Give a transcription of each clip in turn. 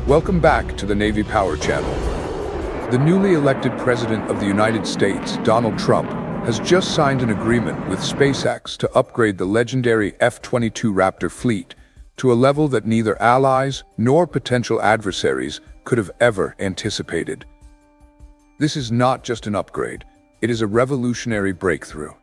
Welcome back to the Navy Power Channel. The newly elected President of the United States, Donald Trump, has just signed an agreement with SpaceX to upgrade the legendary F-22 Raptor fleet to a level that neither allies nor potential adversaries could have ever anticipated. This is not just an upgrade, it is a revolutionary breakthrough.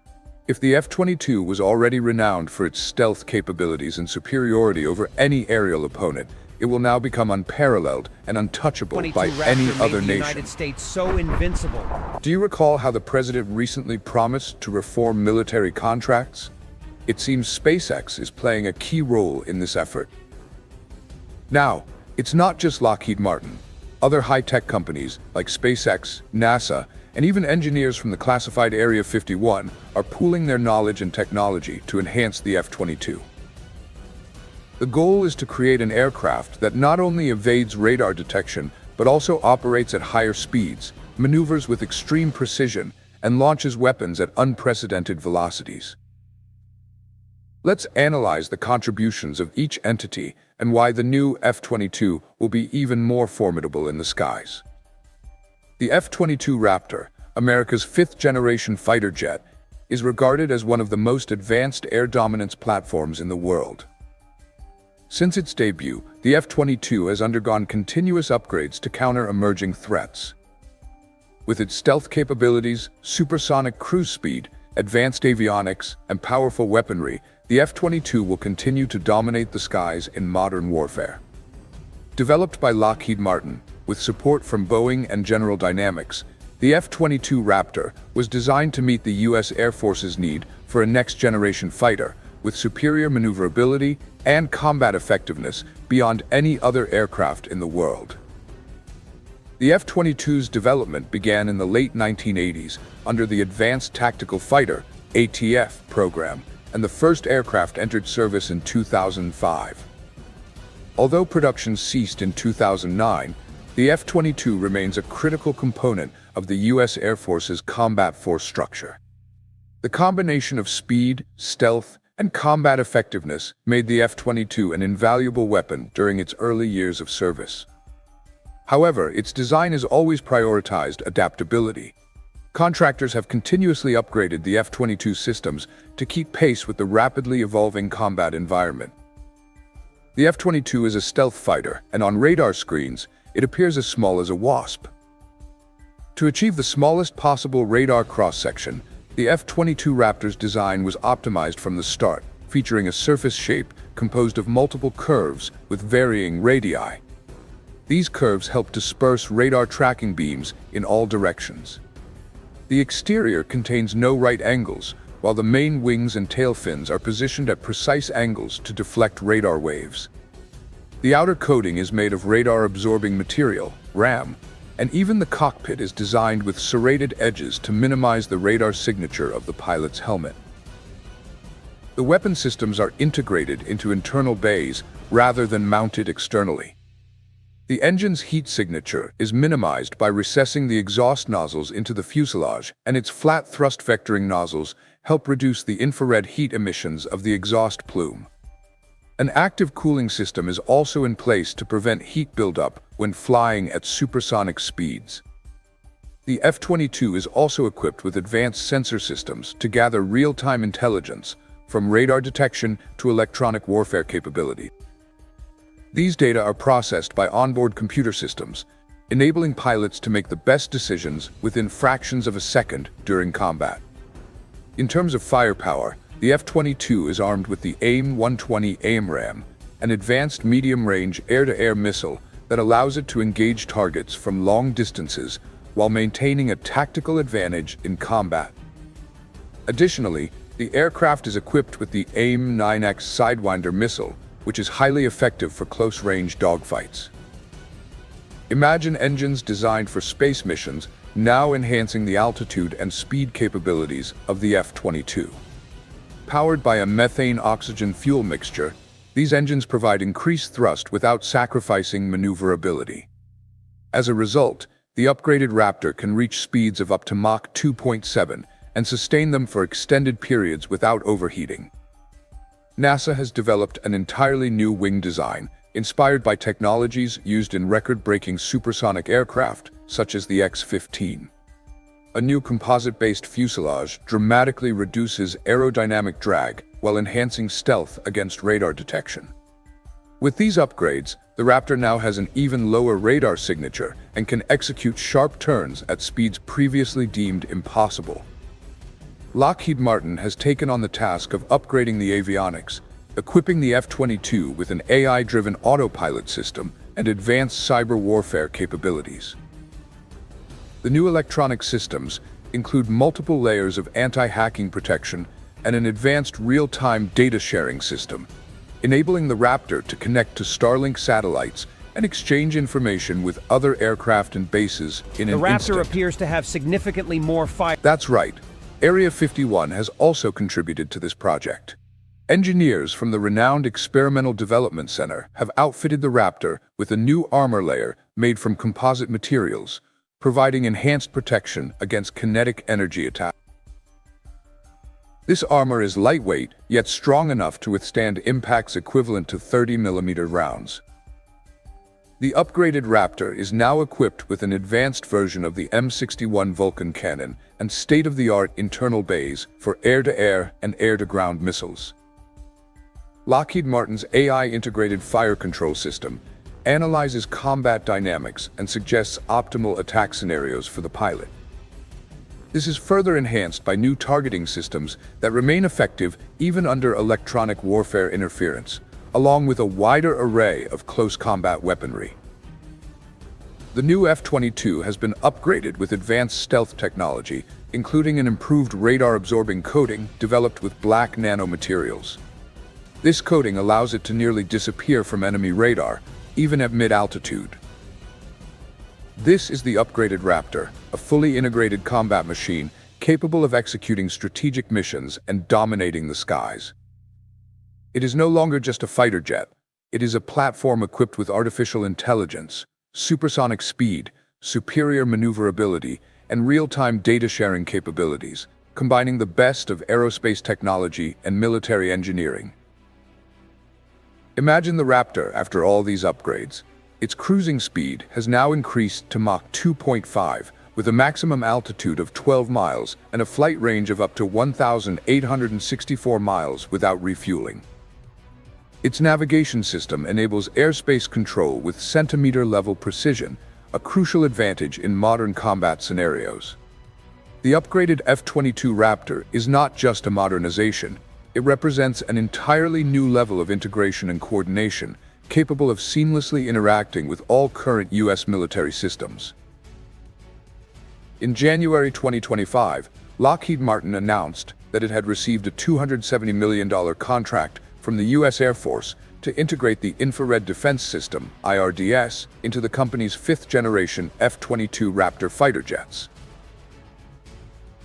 If the F-22 was already renowned for its stealth capabilities and superiority over any aerial opponent, it will now become unparalleled and untouchable by any other nation. United States so invincible. Do you recall how the president recently promised to reform military contracts? It seems SpaceX is playing a key role in this effort. Now, it's not just Lockheed Martin. Other high-tech companies like SpaceX, NASA, and even engineers from the classified Area 51 are pooling their knowledge and technology to enhance the F-22. The goal is to create an aircraft that not only evades radar detection, but also operates at higher speeds, maneuvers with extreme precision, and launches weapons at unprecedented velocities. Let's analyze the contributions of each entity and why the new F-22 will be even more formidable in the skies. The F-22 Raptor, America's fifth-generation fighter jet, is regarded as one of the most advanced air dominance platforms in the world. Since its debut, the F-22 has undergone continuous upgrades to counter emerging threats. With its stealth capabilities, supersonic cruise speed, advanced avionics, and powerful weaponry, the F-22 will continue to dominate the skies in modern warfare. Developed by Lockheed Martin, with support from Boeing and General Dynamics, the F-22 Raptor was designed to meet the U.S. Air Force's need for a next-generation fighter with superior maneuverability and combat effectiveness beyond any other aircraft in the world. The F-22's development began in the late 1980s under the Advanced Tactical Fighter (ATF) program, and the first aircraft entered service in 2005. Although production ceased in 2009, the F-22 remains a critical component of the U.S. Air Force's combat force structure. The combination of speed, stealth, and combat effectiveness made the F-22 an invaluable weapon during its early years of service. However, its design has always prioritized adaptability. Contractors have continuously upgraded the F-22 systems to keep pace with the rapidly evolving combat environment. The F-22 is a stealth fighter, and on radar screens, it appears as small as a wasp. To achieve the smallest possible radar cross-section, the F-22 Raptor's design was optimized from the start, featuring a surface shape composed of multiple curves with varying radii. These curves help disperse radar tracking beams in all directions. The exterior contains no right angles, while the main wings and tail fins are positioned at precise angles to deflect radar waves. The outer coating is made of radar-absorbing material, RAM, and even the cockpit is designed with serrated edges to minimize the radar signature of the pilot's helmet. The weapon systems are integrated into internal bays rather than mounted externally. The engine's heat signature is minimized by recessing the exhaust nozzles into the fuselage, and its flat thrust vectoring nozzles help reduce the infrared heat emissions of the exhaust plume. An active cooling system is also in place to prevent heat buildup when flying at supersonic speeds. The F-22 is also equipped with advanced sensor systems to gather real-time intelligence, from radar detection to electronic warfare capability. These data are processed by onboard computer systems, enabling pilots to make the best decisions within fractions of a second during combat. In terms of firepower, the F-22 is armed with the AIM-120 AIMRAAM, an advanced medium-range air-to-air missile that allows it to engage targets from long distances while maintaining a tactical advantage in combat. Additionally, the aircraft is equipped with the AIM-9X Sidewinder missile, which is highly effective for close-range dogfights. Imagine engines designed for space missions now enhancing the altitude and speed capabilities of the F-22. Powered by a methane-oxygen fuel mixture, these engines provide increased thrust without sacrificing maneuverability. As a result, the upgraded Raptor can reach speeds of up to Mach 2.7 and sustain them for extended periods without overheating. NASA has developed an entirely new wing design inspired by technologies used in record-breaking supersonic aircraft, such as the X-15. A new composite-based fuselage dramatically reduces aerodynamic drag while enhancing stealth against radar detection. With these upgrades, the Raptor now has an even lower radar signature and can execute sharp turns at speeds previously deemed impossible. Lockheed Martin has taken on the task of upgrading the avionics, equipping the F-22 with an AI-driven autopilot system and advanced cyber warfare capabilities. The new electronic systems include multiple layers of anti-hacking protection and an advanced real-time data sharing system, enabling the Raptor to connect to Starlink satellites and exchange information with other aircraft and bases in an instant. The Raptor appears to have significantly more fire. That's right. Area 51 has also contributed to this project. Engineers from the renowned Experimental Development Center have outfitted the Raptor with a new armor layer made from composite materials, providing enhanced protection against kinetic energy attacks. This armor is lightweight, yet strong enough to withstand impacts equivalent to 30mm rounds. The upgraded Raptor is now equipped with an advanced version of the M61 Vulcan cannon and state-of-the-art internal bays for air-to-air and air-to-ground missiles. Lockheed Martin's AI-integrated fire control system analyzes combat dynamics and suggests optimal attack scenarios for the pilot. This is further enhanced by new targeting systems that remain effective even under electronic warfare interference, along with a wider array of close combat weaponry. The new F-22 has been upgraded with advanced stealth technology, including an improved radar-absorbing coating developed with black nanomaterials. This coating allows it to nearly disappear from enemy radar, even at mid-altitude. This is the upgraded Raptor, a fully integrated combat machine capable of executing strategic missions and dominating the skies. It is no longer just a fighter jet. It is a platform equipped with artificial intelligence, supersonic speed, superior maneuverability, and real-time data sharing capabilities, combining the best of aerospace technology and military engineering. Imagine the Raptor after all these upgrades. Its cruising speed has now increased to Mach 2.5, with a maximum altitude of 12 miles and a flight range of up to 1,864 miles without refueling. Its navigation system enables airspace control with centimeter-level precision, a crucial advantage in modern combat scenarios. The upgraded F-22 Raptor is not just a modernization. It represents an entirely new level of integration and coordination, capable of seamlessly interacting with all current U.S. military systems. In January 2025, Lockheed Martin announced that it had received a $270 million contract from the U.S. Air Force to integrate the Infrared Defense System, IRDS, into the company's fifth-generation F-22 Raptor fighter jets.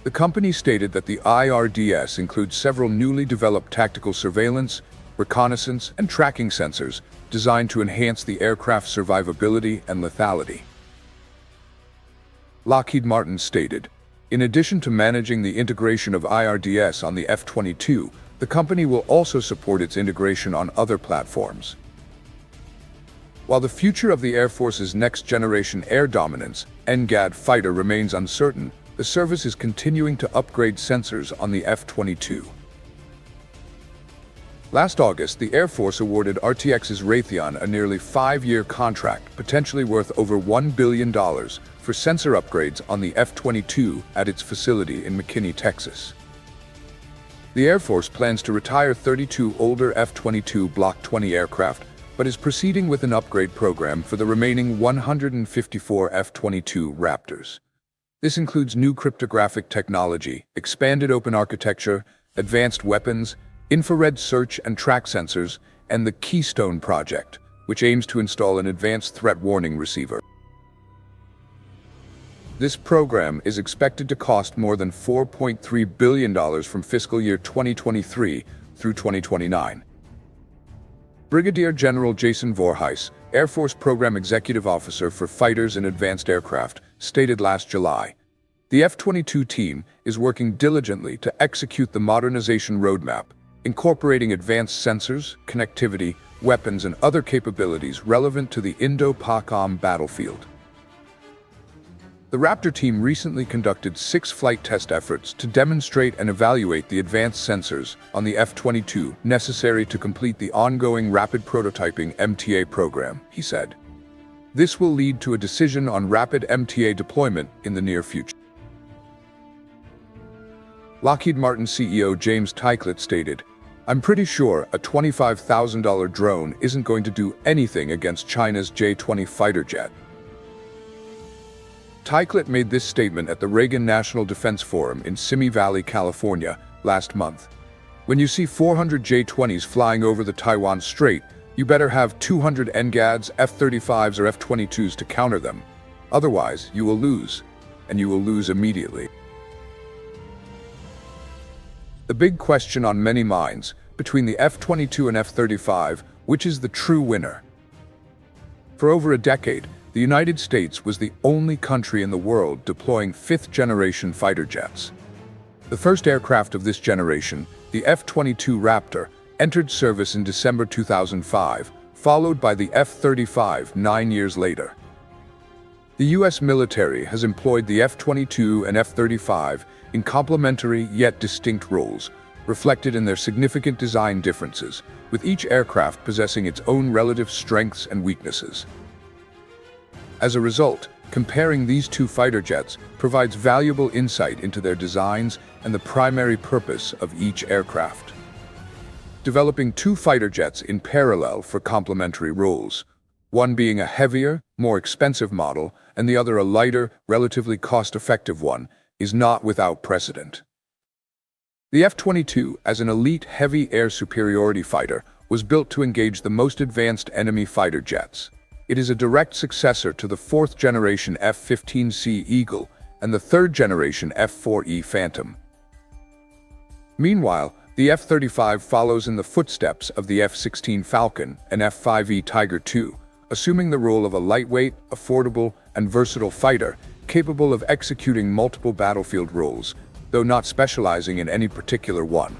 The company stated that the IRDS includes several newly developed tactical surveillance, reconnaissance, and tracking sensors designed to enhance the aircraft's survivability and lethality. Lockheed Martin stated, in addition to managing the integration of IRDS on the F-22, the company will also support its integration on other platforms. While the future of the Air Force's next-generation air dominance, NGAD fighter remains uncertain, the service is continuing to upgrade sensors on the F-22. Last August, the Air Force awarded RTX's Raytheon a nearly 5-year contract, potentially worth over $1 billion, for sensor upgrades on the F-22 at its facility in McKinney, Texas. The Air Force plans to retire 32 older F-22 Block 20 aircraft, but is proceeding with an upgrade program for the remaining 154 F-22 Raptors. This includes new cryptographic technology, expanded open architecture, advanced weapons, infrared search and track sensors, and the Keystone Project, which aims to install an advanced threat warning receiver. This program is expected to cost more than $4.3 billion from fiscal year 2023 through 2029. Brigadier General Jason Voorhees, Air Force Program Executive Officer for Fighters and Advanced Aircraft, stated last July, the F-22 team is working diligently to execute the modernization roadmap, incorporating advanced sensors, connectivity, weapons, and other capabilities relevant to the Indo-Pak battlefield. The Raptor team recently conducted 6 flight test efforts to demonstrate and evaluate the advanced sensors on the F-22 necessary to complete the ongoing Rapid Prototyping (MTA) program, he said. This will lead to a decision on rapid MTA deployment in the near future. Lockheed Martin CEO James Teichlet stated, "I'm pretty sure a $25,000 drone isn't going to do anything against China's J-20 fighter jet." Teichlet made this statement at the Reagan National Defense Forum in Simi Valley, California, last month. "When you see 400 J-20s flying over the Taiwan Strait, you better have 200 NGADs, F-35s, or F-22s to counter them. Otherwise, you will lose, and you will lose immediately." The big question on many minds, between the F-22 and F-35, which is the true winner? For over a decade, the United States was the only country in the world deploying 5th-generation fighter jets. The first aircraft of this generation, the F-22 Raptor, entered service in December 2005, followed by the F-35 9 years later. The U.S. military has employed the F-22 and F-35 in complementary yet distinct roles, reflected in their significant design differences, with each aircraft possessing its own relative strengths and weaknesses. As a result, comparing these two fighter jets provides valuable insight into their designs and the primary purpose of each aircraft. Developing 2 fighter jets in parallel for complementary roles, one being a heavier, more expensive model, and the other a lighter, relatively cost-effective one, is not without precedent. The F-22, as an elite heavy air superiority fighter, was built to engage the most advanced enemy fighter jets. It is a direct successor to the 4th-generation F-15C Eagle and the 3rd-generation F-4E Phantom. Meanwhile, the F-35 follows in the footsteps of the F-16 Falcon and F-5E Tiger II, assuming the role of a lightweight, affordable, and versatile fighter capable of executing multiple battlefield roles, though not specializing in any particular one.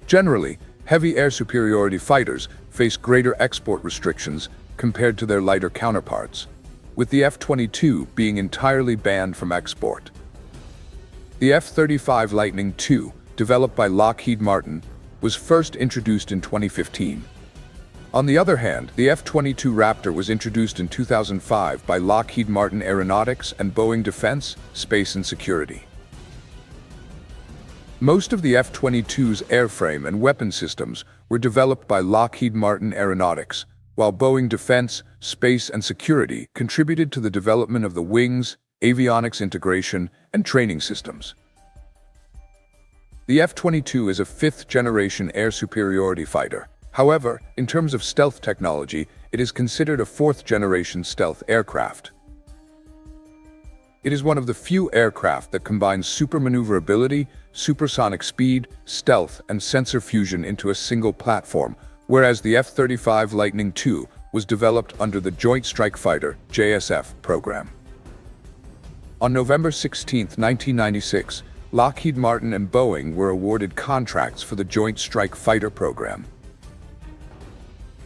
Generally, heavy air superiority fighters face greater export restrictions compared to their lighter counterparts, with the F-22 being entirely banned from export. The F-35 Lightning II, developed by Lockheed Martin, was first introduced in 2015. On the other hand, the F-22 Raptor was introduced in 2005 by Lockheed Martin Aeronautics and Boeing Defense, Space and Security. Most of the F-22's airframe and weapon systems were developed by Lockheed Martin Aeronautics, while Boeing Defense, Space and Security contributed to the development of the wings, avionics integration, and training systems. The F-22 is a 5th-generation air superiority fighter. However, in terms of stealth technology, it is considered a 4th-generation stealth aircraft. It is one of the few aircraft that combines supermaneuverability, supersonic speed, stealth, and sensor fusion into a single platform, whereas the F-35 Lightning II was developed under the Joint Strike Fighter (JSF) program. On November 16, 1996, Lockheed Martin and Boeing were awarded contracts for the Joint Strike Fighter program.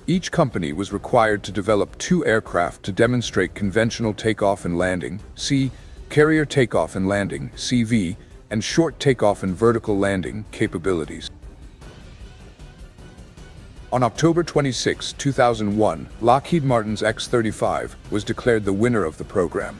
Each company was required to develop 2 aircraft to demonstrate conventional takeoff and landing (C), carrier takeoff and landing (CV), and short takeoff and vertical landing capabilities. On October 26, 2001, Lockheed Martin's X-35 was declared the winner of the program.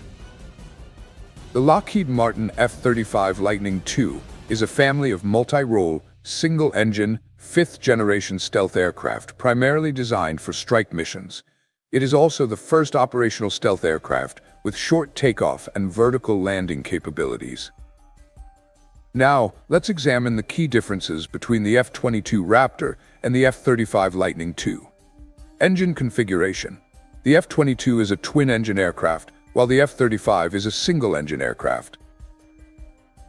The Lockheed Martin F-35 Lightning II is a family of multi-role, single-engine, 5th-generation stealth aircraft primarily designed for strike missions. It is also the first operational stealth aircraft with short takeoff and vertical landing capabilities. Now, let's examine the key differences between the F-22 Raptor and the F-35 Lightning II. Engine configuration. The F-22 is a twin-engine aircraft, while the F-35 is a single-engine aircraft.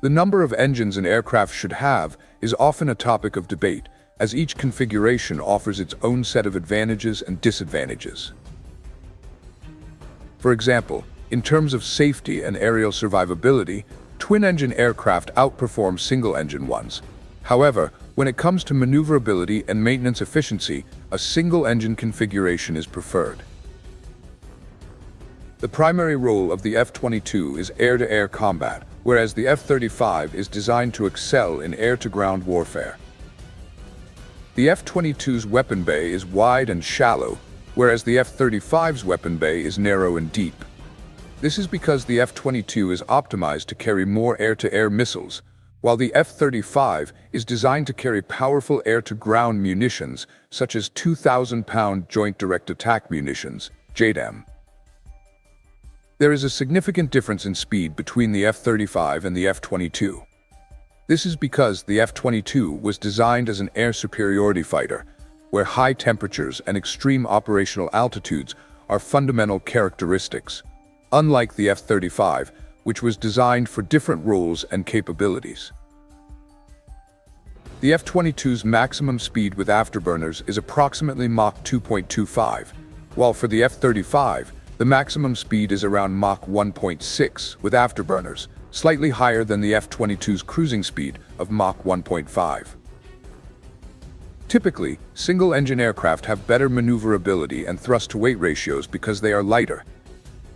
The number of engines an aircraft should have is often a topic of debate, as each configuration offers its own set of advantages and disadvantages. For example, in terms of safety and aerial survivability, twin-engine aircraft outperform single-engine ones. However, When it comes to maneuverability and maintenance efficiency, a single-engine configuration is preferred. The primary role of the F-22 is air-to-air combat, whereas the F-35 is designed to excel in air-to-ground warfare. The F-22's weapon bay is wide and shallow, whereas the F-35's weapon bay is narrow and deep. This is because the F-22 is optimized to carry more air-to-air missiles, while the F-35 is designed to carry powerful air-to-ground munitions, such as 2,000-pound Joint Direct Attack Munitions, JDAM. There is a significant difference in speed between the F-35 and the F-22. This is because the F-22 was designed as an air superiority fighter, where high temperatures and extreme operational altitudes are fundamental characteristics, unlike the F-35, which was designed for different roles and capabilities. The F-22's maximum speed with afterburners is approximately Mach 2.25, while for the F-35, the maximum speed is around Mach 1.6 with afterburners, slightly higher than the F-22's cruising speed of Mach 1.5. Typically, single-engine aircraft have better maneuverability and thrust-to-weight ratios because they are lighter.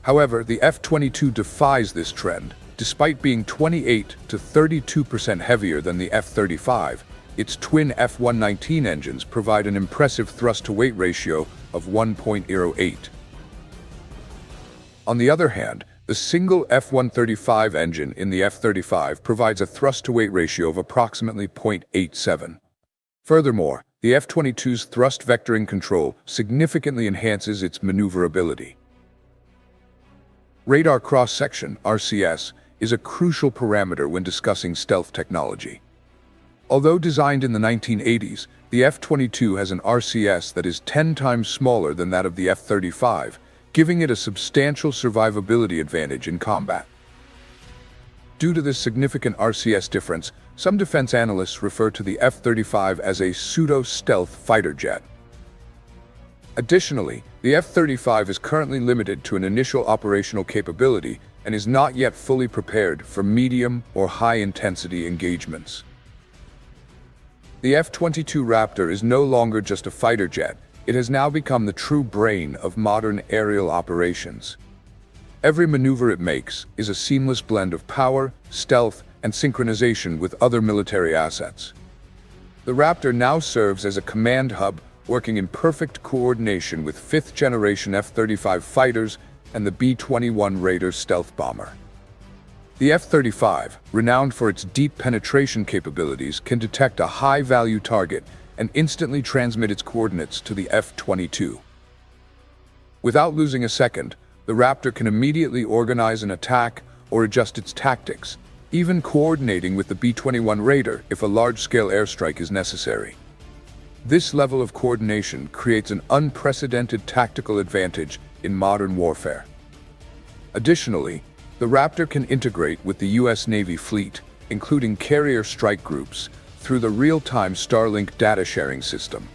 However, the F-22 defies this trend. Despite being 28 to 32% heavier than the F-35, its twin F-119 engines provide an impressive thrust-to-weight ratio of 1.08. On the other hand, the single F-135 engine in the F-35 provides a thrust-to-weight ratio of approximately 0.87. Furthermore, the F-22's thrust vectoring control significantly enhances its maneuverability. Radar cross-section, RCS, is a crucial parameter when discussing stealth technology. Although designed in the 1980s, the F-22 has an RCS that is 10 times smaller than that of the F-35, giving it a substantial survivability advantage in combat. Due to this significant RCS difference, some defense analysts refer to the F-35 as a pseudo-stealth fighter jet. Additionally, the F-35 is currently limited to an initial operational capability and is not yet fully prepared for medium or high-intensity engagements. The F-22 Raptor is no longer just a fighter jet. It has now become the true brain of modern aerial operations. Every maneuver it makes is a seamless blend of power, stealth, and synchronization with other military assets. The Raptor now serves as a command hub, working in perfect coordination with fifth-generation F-35 fighters and the B-21 Raider stealth bomber. The F-35, renowned for its deep penetration capabilities, can detect a high-value target and instantly transmit its coordinates to the F-22. Without losing a second, the Raptor can immediately organize an attack or adjust its tactics, even coordinating with the B-21 Raider if a large-scale airstrike is necessary. This level of coordination creates an unprecedented tactical advantage in modern warfare. Additionally, the Raptor can integrate with the U.S. Navy fleet, including carrier strike groups, through the real-time Starlink data sharing system.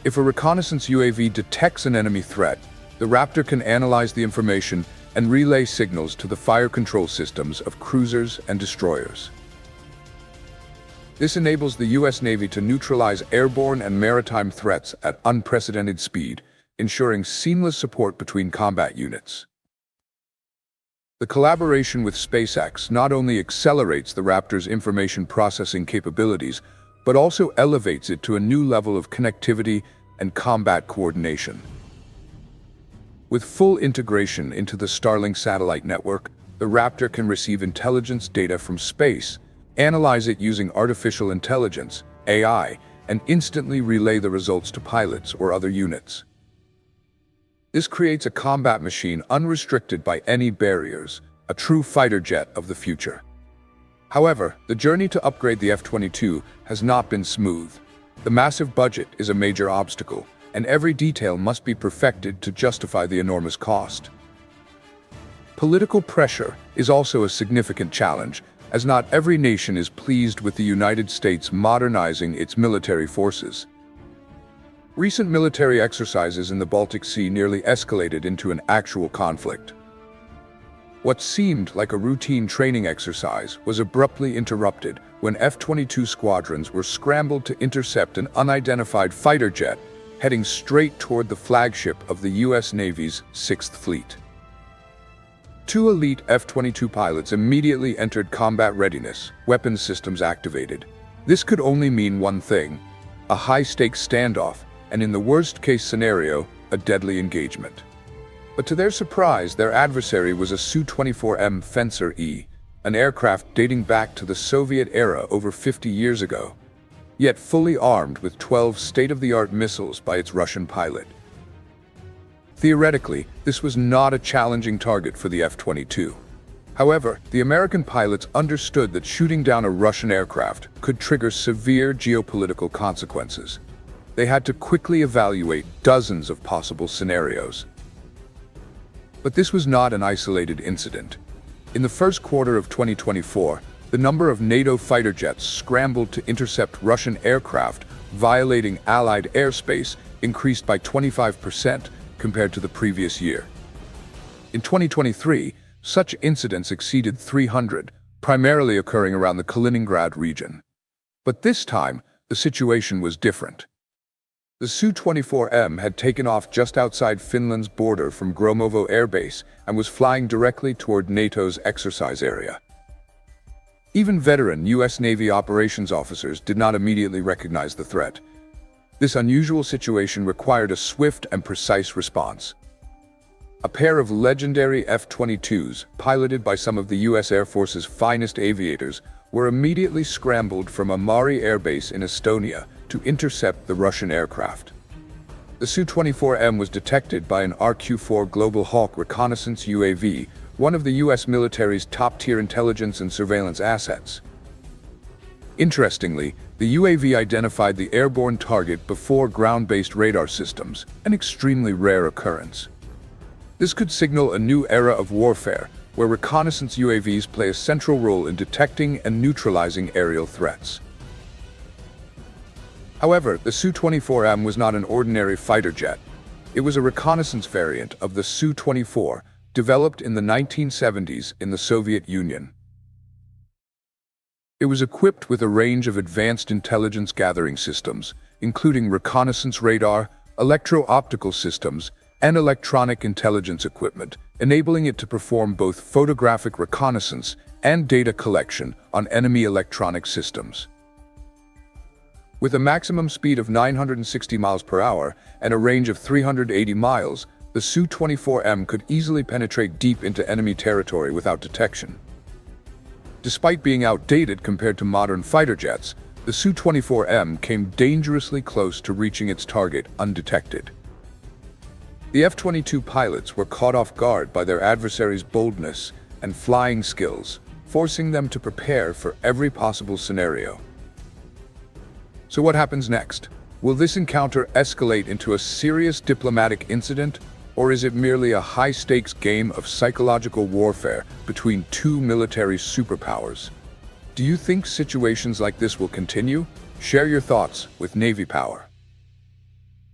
If a reconnaissance UAV detects an enemy threat, the Raptor can analyze the information and relay signals to the fire control systems of cruisers and destroyers. This enables the U.S. Navy to neutralize airborne and maritime threats at unprecedented speed, ensuring seamless support between combat units. The collaboration with SpaceX not only accelerates the Raptor's information processing capabilities, but also elevates it to a new level of connectivity and combat coordination. With full integration into the Starlink satellite network, the Raptor can receive intelligence data from space, analyze it using artificial intelligence, AI, and instantly relay the results to pilots or other units. This creates a combat machine unrestricted by any barriers, a true fighter jet of the future. However, the journey to upgrade the F-22 has not been smooth. The massive budget is a major obstacle, and every detail must be perfected to justify the enormous cost. Political pressure is also a significant challenge, as not every nation is pleased with the United States modernizing its military forces. Recent military exercises in the Baltic Sea nearly escalated into an actual conflict. What seemed like a routine training exercise was abruptly interrupted when F-22 squadrons were scrambled to intercept an unidentified fighter jet heading straight toward the flagship of the U.S. Navy's 6th Fleet. Two elite F-22 pilots immediately entered combat readiness, weapons systems activated. This could only mean one thing: a high-stakes standoff, and in the worst-case scenario, a deadly engagement. But to their surprise, their adversary was a Su-24M Fencer E, an aircraft dating back to the Soviet era over 50 years ago, yet fully armed with 12 state-of-the-art missiles by its Russian pilot. Theoretically, this was not a challenging target for the F-22. However, the American pilots understood that shooting down a Russian aircraft could trigger severe geopolitical consequences. They had to quickly evaluate dozens of possible scenarios. But this was not an isolated incident. In the first quarter of 2024, the number of NATO fighter jets scrambled to intercept Russian aircraft violating Allied airspace increased by 25% compared to the previous year. In 2023, such incidents exceeded 300, primarily occurring around the Kaliningrad region. But this time, the situation was different. The Su-24M had taken off just outside Finland's border from Gromovo Air Base and was flying directly toward NATO's exercise area. Even veteran U.S. Navy operations officers did not immediately recognize the threat. This unusual situation required a swift and precise response. A pair of legendary F-22s, piloted by some of the U.S. Air Force's finest aviators, were immediately scrambled from Amari Air Base in Estonia to intercept the Russian aircraft. The Su-24M was detected by an RQ-4 Global Hawk reconnaissance UAV, one of the U.S. military's top-tier intelligence and surveillance assets. Interestingly, the UAV identified the airborne target before ground-based radar systems, an extremely rare occurrence. This could signal a new era of warfare, where reconnaissance UAVs play a central role in detecting and neutralizing aerial threats. However, the Su-24M was not an ordinary fighter jet. It was a reconnaissance variant of the Su-24, developed in the 1970s in the Soviet Union. It was equipped with a range of advanced intelligence gathering systems, including reconnaissance radar, electro-optical systems, and electronic intelligence equipment, enabling it to perform both photographic reconnaissance and data collection on enemy electronic systems. With a maximum speed of 960 miles per hour and a range of 380 miles, the Su-24M could easily penetrate deep into enemy territory without detection. Despite being outdated compared to modern fighter jets, the Su-24M came dangerously close to reaching its target undetected. The F-22 pilots were caught off guard by their adversaries' boldness and flying skills, forcing them to prepare for every possible scenario. So what happens next? Will this encounter escalate into a serious diplomatic incident, or is it merely a high-stakes game of psychological warfare between two military superpowers? Do you think situations like this will continue? Share your thoughts with Navy Power.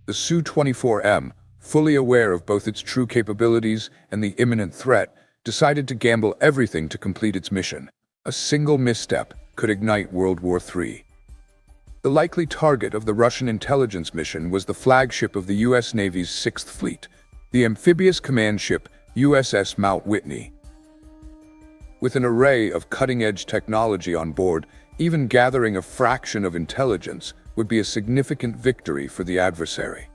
The Su-24M, fully aware of both its true capabilities and the imminent threat, decided to gamble everything to complete its mission. A single misstep could ignite World War III. The likely target of the Russian intelligence mission was the flagship of the U.S. Navy's 6th Fleet, the amphibious command ship USS Mount Whitney. With an array of cutting-edge technology on board, even gathering a fraction of intelligence would be a significant victory for the adversary.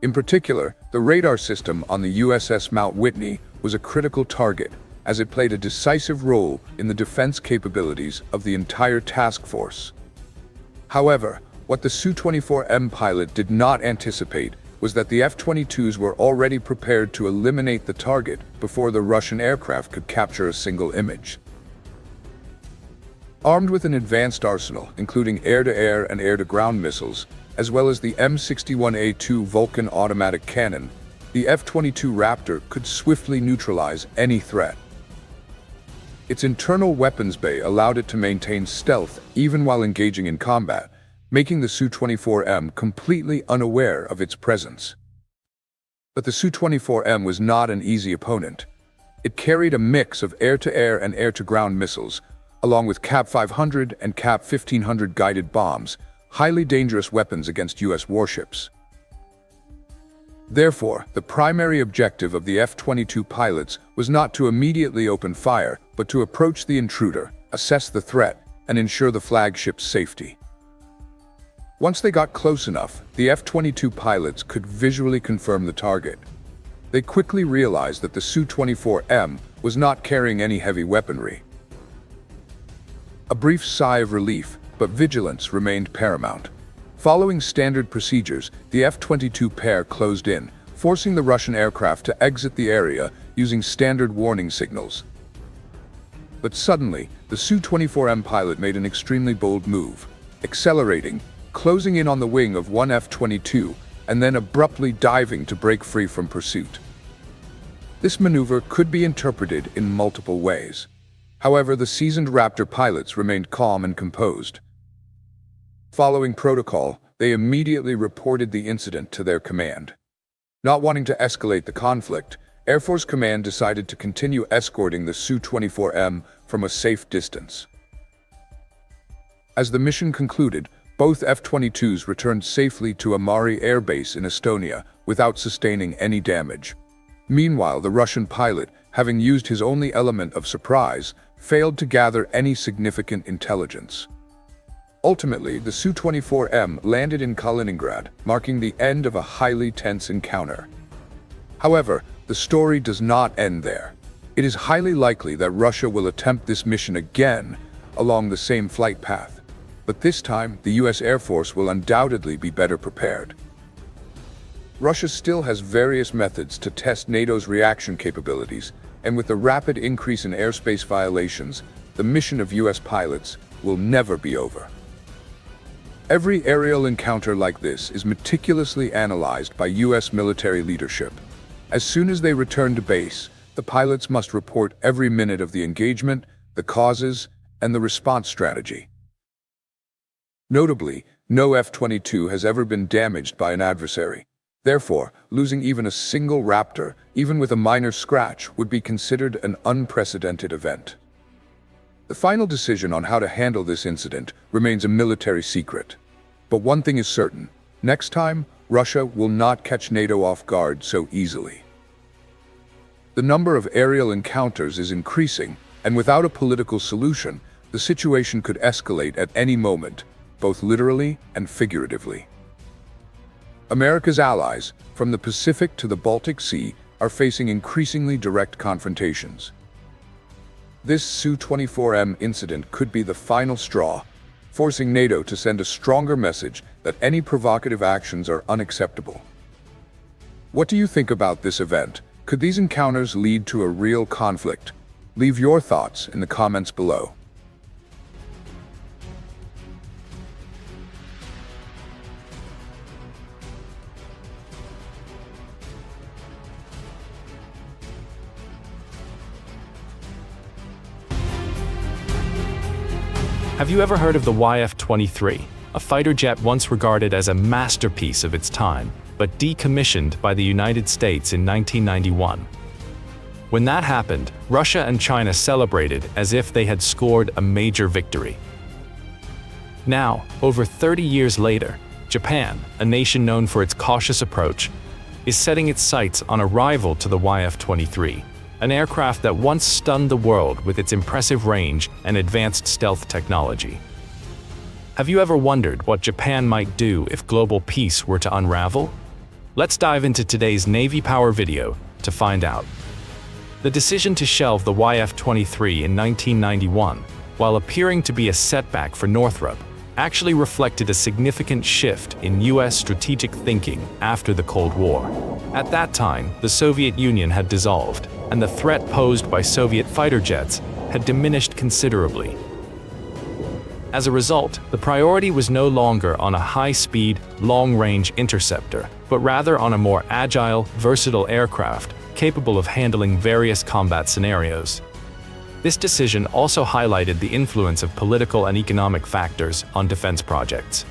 In particular, the radar system on the USS Mount Whitney was a critical target, as it played a decisive role in the defense capabilities of the entire task force. However, what the Su-24M pilot did not anticipate was that the F-22s were already prepared to eliminate the target before the Russian aircraft could capture a single image. Armed with an advanced arsenal, including air-to-air and air-to-ground missiles, as well as the M61A2 Vulcan automatic cannon, the F-22 Raptor could swiftly neutralize any threat. Its internal weapons bay allowed it to maintain stealth even while engaging in combat, making the Su-24M completely unaware of its presence. But the Su-24M was not an easy opponent. It carried a mix of air-to-air and air-to-ground missiles, along with CAP-500 and CAP-1500 guided bombs, highly dangerous weapons against U.S. warships. Therefore, the primary objective of the F-22 pilots was not to immediately open fire, but to approach the intruder, assess the threat, and ensure the flagship's safety. Once they got close enough, the F-22 pilots could visually confirm the target. They quickly realized that the Su-24M was not carrying any heavy weaponry. A brief sigh of relief, but vigilance remained paramount. Following standard procedures, the F-22 pair closed in, forcing the Russian aircraft to exit the area using standard warning signals. But suddenly, the Su-24M pilot made an extremely bold move, accelerating, closing in on the wing of one F-22, and then abruptly diving to break free from pursuit. This maneuver could be interpreted in multiple ways. However, the seasoned Raptor pilots remained calm and composed. Following protocol, they immediately reported the incident to their command. Not wanting to escalate the conflict, Air Force Command decided to continue escorting the Su-24M from a safe distance. As the mission concluded, both F-22s returned safely to Amari Air Base in Estonia without sustaining any damage. Meanwhile, the Russian pilot, having used his only element of surprise, failed to gather any significant intelligence. Ultimately, the Su-24M landed in Kaliningrad, marking the end of a highly tense encounter. However, the story does not end there. It is highly likely that Russia will attempt this mission again along the same flight path. But this time, the US Air Force will undoubtedly be better prepared. Russia still has various methods to test NATO's reaction capabilities, and with the rapid increase in airspace violations, the mission of US pilots will never be over. Every aerial encounter like this is meticulously analyzed by US military leadership. As soon as they return to base, the pilots must report every minute of the engagement, the causes, and the response strategy. Notably, no F-22 has ever been damaged by an adversary. Therefore, losing even a single Raptor, even with a minor scratch, would be considered an unprecedented event. The final decision on how to handle this incident remains a military secret. But one thing is certain: next time, Russia will not catch NATO off guard so easily. The number of aerial encounters is increasing, and without a political solution, the situation could escalate at any moment, both literally and figuratively. America's allies, from the Pacific to the Baltic Sea, are facing increasingly direct confrontations. This Su-24M incident could be the final straw, forcing NATO to send a stronger message that any provocative actions are unacceptable. What do you think about this event? Could these encounters lead to a real conflict? Leave your thoughts in the comments below. Have you ever heard of the YF-23, a fighter jet once regarded as a masterpiece of its time, but decommissioned by the United States in 1991? When that happened, Russia and China celebrated as if they had scored a major victory. Now, over 30 years later, Japan, a nation known for its cautious approach, is setting its sights on a rival to the YF-23. An aircraft that once stunned the world with its impressive range and advanced stealth technology. Have you ever wondered what Japan might do if global peace were to unravel? Let's dive into today's Navy Power video to find out. The decision to shelve the YF-23 in 1991, while appearing to be a setback for Northrop, actually reflected a significant shift in US strategic thinking after the Cold War. At that time, the Soviet Union had dissolved, and the threat posed by Soviet fighter jets had diminished considerably. As a result, the priority was no longer on a high-speed, long-range interceptor, but rather on a more agile, versatile aircraft capable of handling various combat scenarios. This decision also highlighted the influence of political and economic factors on defense projects.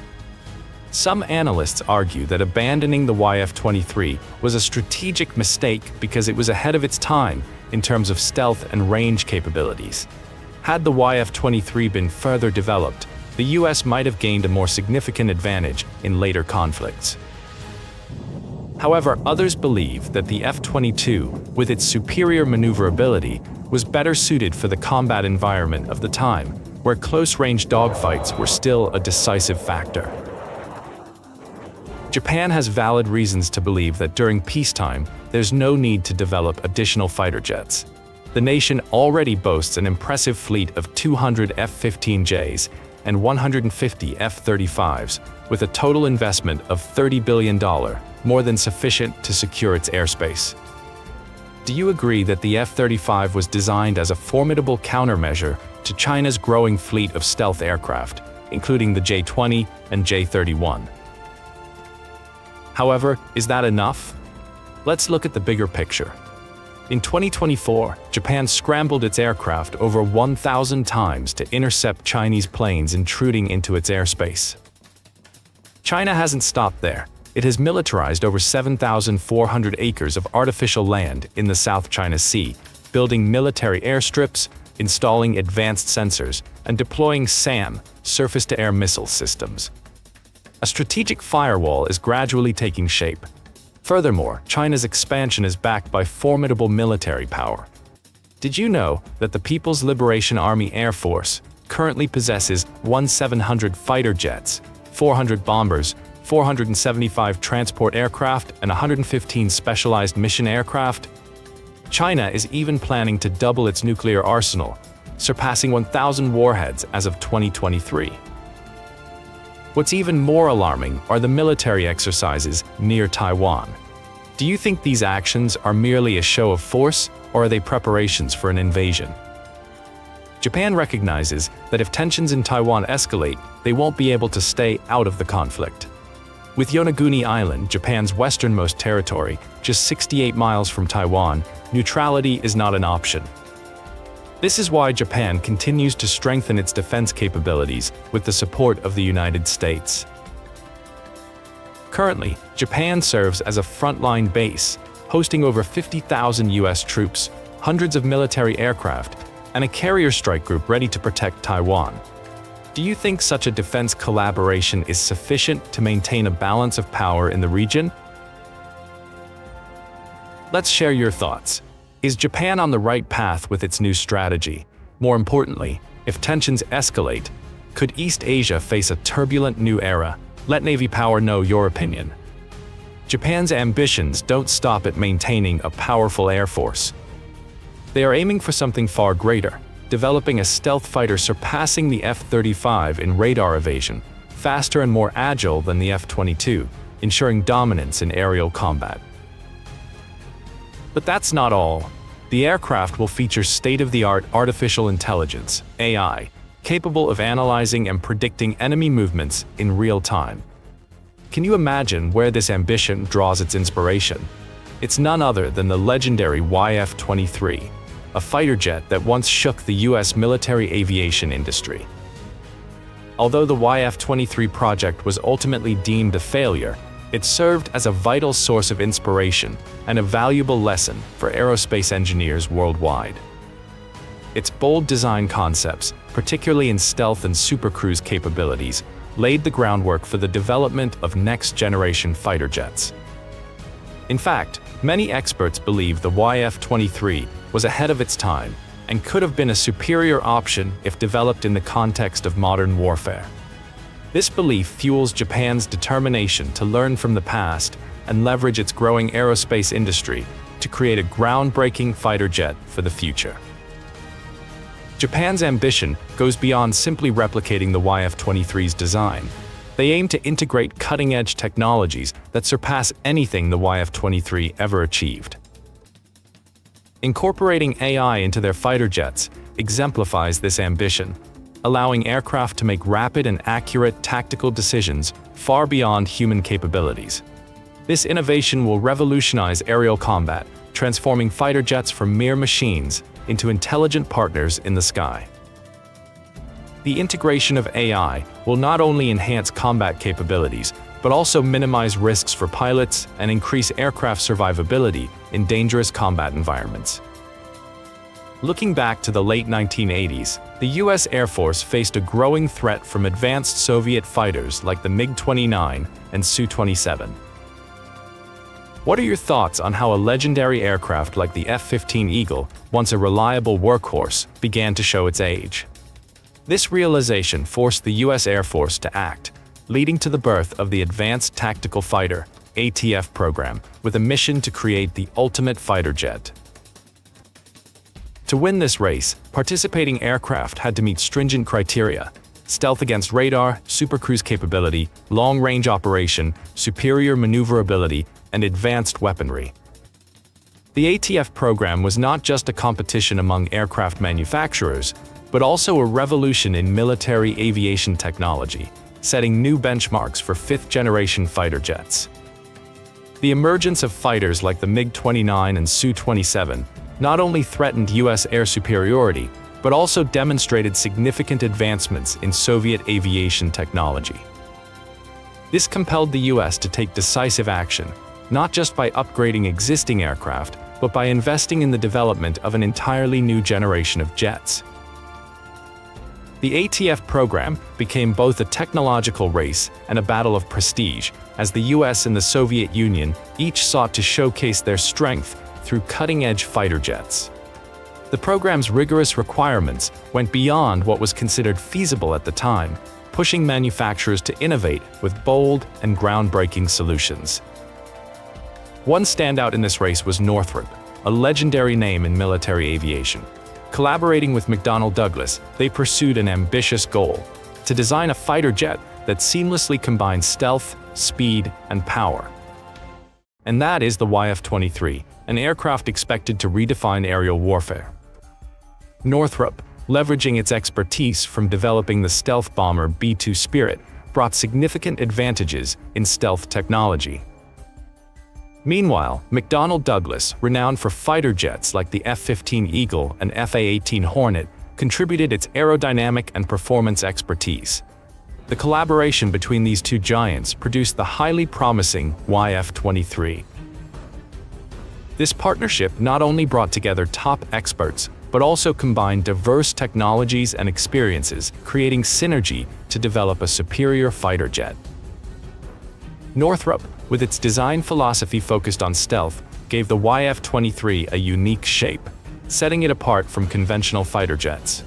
Some analysts argue that abandoning the YF-23 was a strategic mistake because it was ahead of its time in terms of stealth and range capabilities. Had the YF-23 been further developed, the US might have gained a more significant advantage in later conflicts. However, others believe that the F-22, with its superior maneuverability, was better suited for the combat environment of the time, where close-range dogfights were still a decisive factor. Japan has valid reasons to believe that during peacetime, there's no need to develop additional fighter jets. The nation already boasts an impressive fleet of 200 F-15Js and 150 F-35s, with a total investment of $30 billion, more than sufficient to secure its airspace. Do you agree that the F-35 was designed as a formidable countermeasure to China's growing fleet of stealth aircraft, including the J-20 and J-31? However, is that enough? Let's look at the bigger picture. In 2024, Japan scrambled its aircraft over 1,000 times to intercept Chinese planes intruding into its airspace. China hasn't stopped there. It has militarized over 7,400 acres of artificial land in the South China Sea, building military airstrips, installing advanced sensors, and deploying SAM, surface-to-air missile systems. A strategic firewall is gradually taking shape. Furthermore, China's expansion is backed by formidable military power. Did you know that the People's Liberation Army Air Force currently possesses 1,700 fighter jets, 400 bombers, 475 transport aircraft, and 115 specialized mission aircraft? China is even planning to double its nuclear arsenal, surpassing 1,000 warheads as of 2023. What's even more alarming are the military exercises near Taiwan. Do you think these actions are merely a show of force, or are they preparations for an invasion? Japan recognizes that if tensions in Taiwan escalate, they won't be able to stay out of the conflict. With Yonaguni Island, Japan's westernmost territory, just 68 miles from Taiwan, neutrality is not an option. This is why Japan continues to strengthen its defense capabilities with the support of the United States. Currently, Japan serves as a frontline base, hosting over 50,000 US troops, hundreds of military aircraft, and a carrier strike group ready to protect Taiwan. Do you think such a defense collaboration is sufficient to maintain a balance of power in the region? Let's share your thoughts. Is Japan on the right path with its new strategy? More importantly, if tensions escalate, could East Asia face a turbulent new era? Let Navy Power know your opinion. Japan's ambitions don't stop at maintaining a powerful air force. They are aiming for something far greater, developing a stealth fighter surpassing the F-35 in radar evasion, faster and more agile than the F-22, ensuring dominance in aerial combat. But that's not all. The aircraft will feature state-of-the-art artificial intelligence, AI, capable of analyzing and predicting enemy movements in real time. Can you imagine where this ambition draws its inspiration? It's none other than the legendary YF-23, a fighter jet that once shook the US military aviation industry. Although the YF-23 project was ultimately deemed a failure, it served as a vital source of inspiration and a valuable lesson for aerospace engineers worldwide. Its bold design concepts, particularly in stealth and supercruise capabilities, laid the groundwork for the development of next-generation fighter jets. In fact, many experts believe the YF-23 was ahead of its time and could have been a superior option if developed in the context of modern warfare. This belief fuels Japan's determination to learn from the past and leverage its growing aerospace industry to create a groundbreaking fighter jet for the future. Japan's ambition goes beyond simply replicating the YF-23's design. They aim to integrate cutting-edge technologies that surpass anything the YF-23 ever achieved. Incorporating AI into their fighter jets exemplifies this ambition, allowing aircraft to make rapid and accurate tactical decisions far beyond human capabilities. This innovation will revolutionize aerial combat, transforming fighter jets from mere machines into intelligent partners in the sky. The integration of AI will not only enhance combat capabilities, but also minimize risks for pilots and increase aircraft survivability in dangerous combat environments. Looking back to the late 1980s, the US Air Force faced a growing threat from advanced Soviet fighters like the MiG-29 and Su-27. What are your thoughts on how a legendary aircraft like the F-15 Eagle, once a reliable workhorse, began to show its age? This realization forced the US Air Force to act, leading to the birth of the Advanced Tactical Fighter (ATF) program, with a mission to create the ultimate fighter jet. To win this race, participating aircraft had to meet stringent criteria: stealth against radar, supercruise capability, long-range operation, superior maneuverability, and advanced weaponry. The ATF program was not just a competition among aircraft manufacturers, but also a revolution in military aviation technology, setting new benchmarks for fifth-generation fighter jets. The emergence of fighters like the MiG-29 and Su-27 not only threatened US air superiority, but also demonstrated significant advancements in Soviet aviation technology. This compelled the US to take decisive action, not just by upgrading existing aircraft, but by investing in the development of an entirely new generation of jets. The ATF program became both a technological race and a battle of prestige, as the US and the Soviet Union each sought to showcase their strength through cutting-edge fighter jets. The program's rigorous requirements went beyond what was considered feasible at the time, pushing manufacturers to innovate with bold and groundbreaking solutions. One standout in this race was Northrop, a legendary name in military aviation. Collaborating with McDonnell Douglas, they pursued an ambitious goal: to design a fighter jet that seamlessly combines stealth, speed, and power. And that is the YF-23, an aircraft expected to redefine aerial warfare. Northrop, leveraging its expertise from developing the stealth bomber B-2 Spirit, brought significant advantages in stealth technology. Meanwhile, McDonnell Douglas, renowned for fighter jets like the F-15 Eagle and F/A-18 Hornet, contributed its aerodynamic and performance expertise. The collaboration between these two giants produced the highly promising YF-23. This partnership not only brought together top experts, but also combined diverse technologies and experiences, creating synergy to develop a superior fighter jet. Northrop, with its design philosophy focused on stealth, gave the YF-23 a unique shape, setting it apart from conventional fighter jets.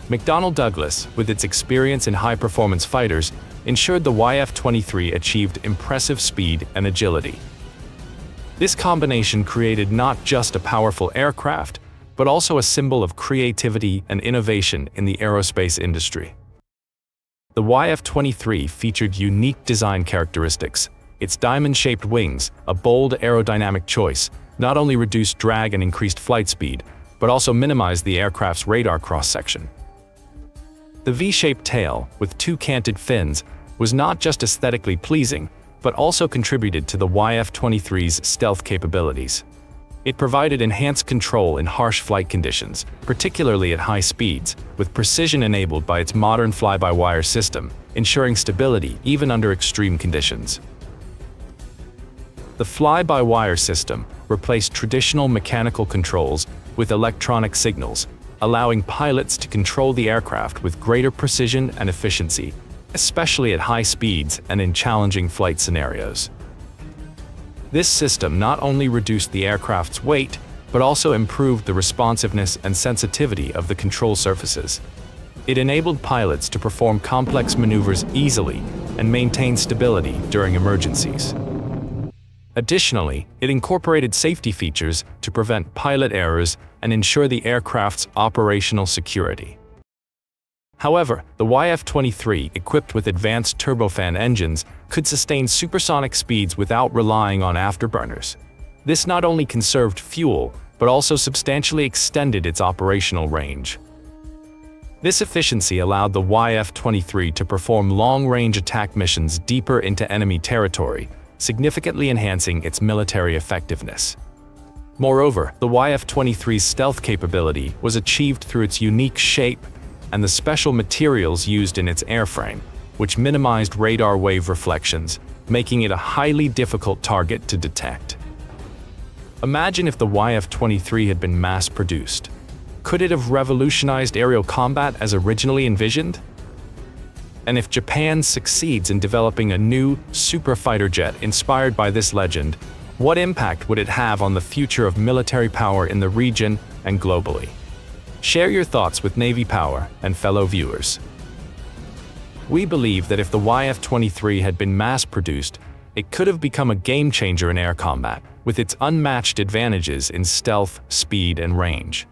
McDonnell Douglas, with its experience in high-performance fighters, ensured the YF-23 achieved impressive speed and agility. This combination created not just a powerful aircraft, but also a symbol of creativity and innovation in the aerospace industry. The YF-23 featured unique design characteristics. Its diamond-shaped wings, a bold aerodynamic choice, not only reduced drag and increased flight speed, but also minimized the aircraft's radar cross-section. The V-shaped tail, with two canted fins, was not just aesthetically pleasing, but also contributed to the YF-23's stealth capabilities. It provided enhanced control in harsh flight conditions, particularly at high speeds, with precision enabled by its modern fly-by-wire system, ensuring stability even under extreme conditions. The fly-by-wire system replaced traditional mechanical controls with electronic signals, allowing pilots to control the aircraft with greater precision and efficiency, especially at high speeds and in challenging flight scenarios. This system not only reduced the aircraft's weight, but also improved the responsiveness and sensitivity of the control surfaces. It enabled pilots to perform complex maneuvers easily and maintain stability during emergencies. Additionally, it incorporated safety features to prevent pilot errors and ensure the aircraft's operational security. However, the YF-23, equipped with advanced turbofan engines, could sustain supersonic speeds without relying on afterburners. This not only conserved fuel, but also substantially extended its operational range. This efficiency allowed the YF-23 to perform long-range attack missions deeper into enemy territory, significantly enhancing its military effectiveness. Moreover, the YF-23's stealth capability was achieved through its unique shape and the special materials used in its airframe, which minimized radar wave reflections, making it a highly difficult target to detect. Imagine if the YF-23 had been mass-produced. Could it have revolutionized aerial combat as originally envisioned? And if Japan succeeds in developing a new super fighter jet inspired by this legend, what impact would it have on the future of military power in the region and globally? Share your thoughts with Navy Power and fellow viewers. We believe that if the YF-23 had been mass-produced, it could have become a game-changer in air combat, with its unmatched advantages in stealth, speed, and range.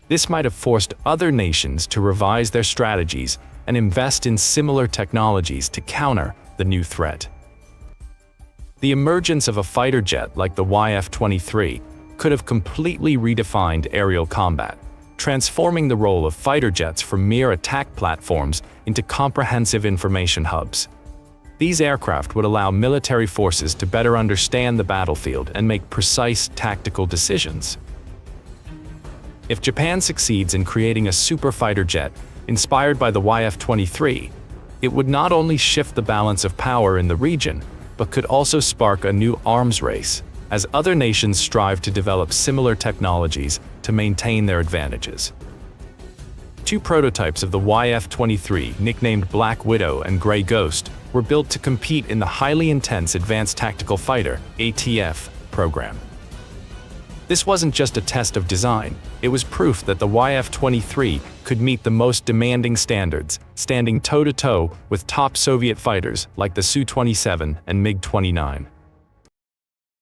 This might have forced other nations to revise their strategies and invest in similar technologies to counter the new threat. The emergence of a fighter jet like the YF-23 could have completely redefined aerial combat, transforming the role of fighter jets from mere attack platforms into comprehensive information hubs. These aircraft would allow military forces to better understand the battlefield and make precise tactical decisions. If Japan succeeds in creating a super fighter jet inspired by the YF-23, it would not only shift the balance of power in the region, but could also spark a new arms race, as other nations strive to develop similar technologies to maintain their advantages. Two prototypes of the YF-23, nicknamed Black Widow and Grey Ghost, were built to compete in the highly intense Advanced Tactical Fighter (ATF) program. This wasn't just a test of design, it was proof that the YF-23 could meet the most demanding standards, standing toe-to-toe with top Soviet fighters like the Su-27 and MiG-29.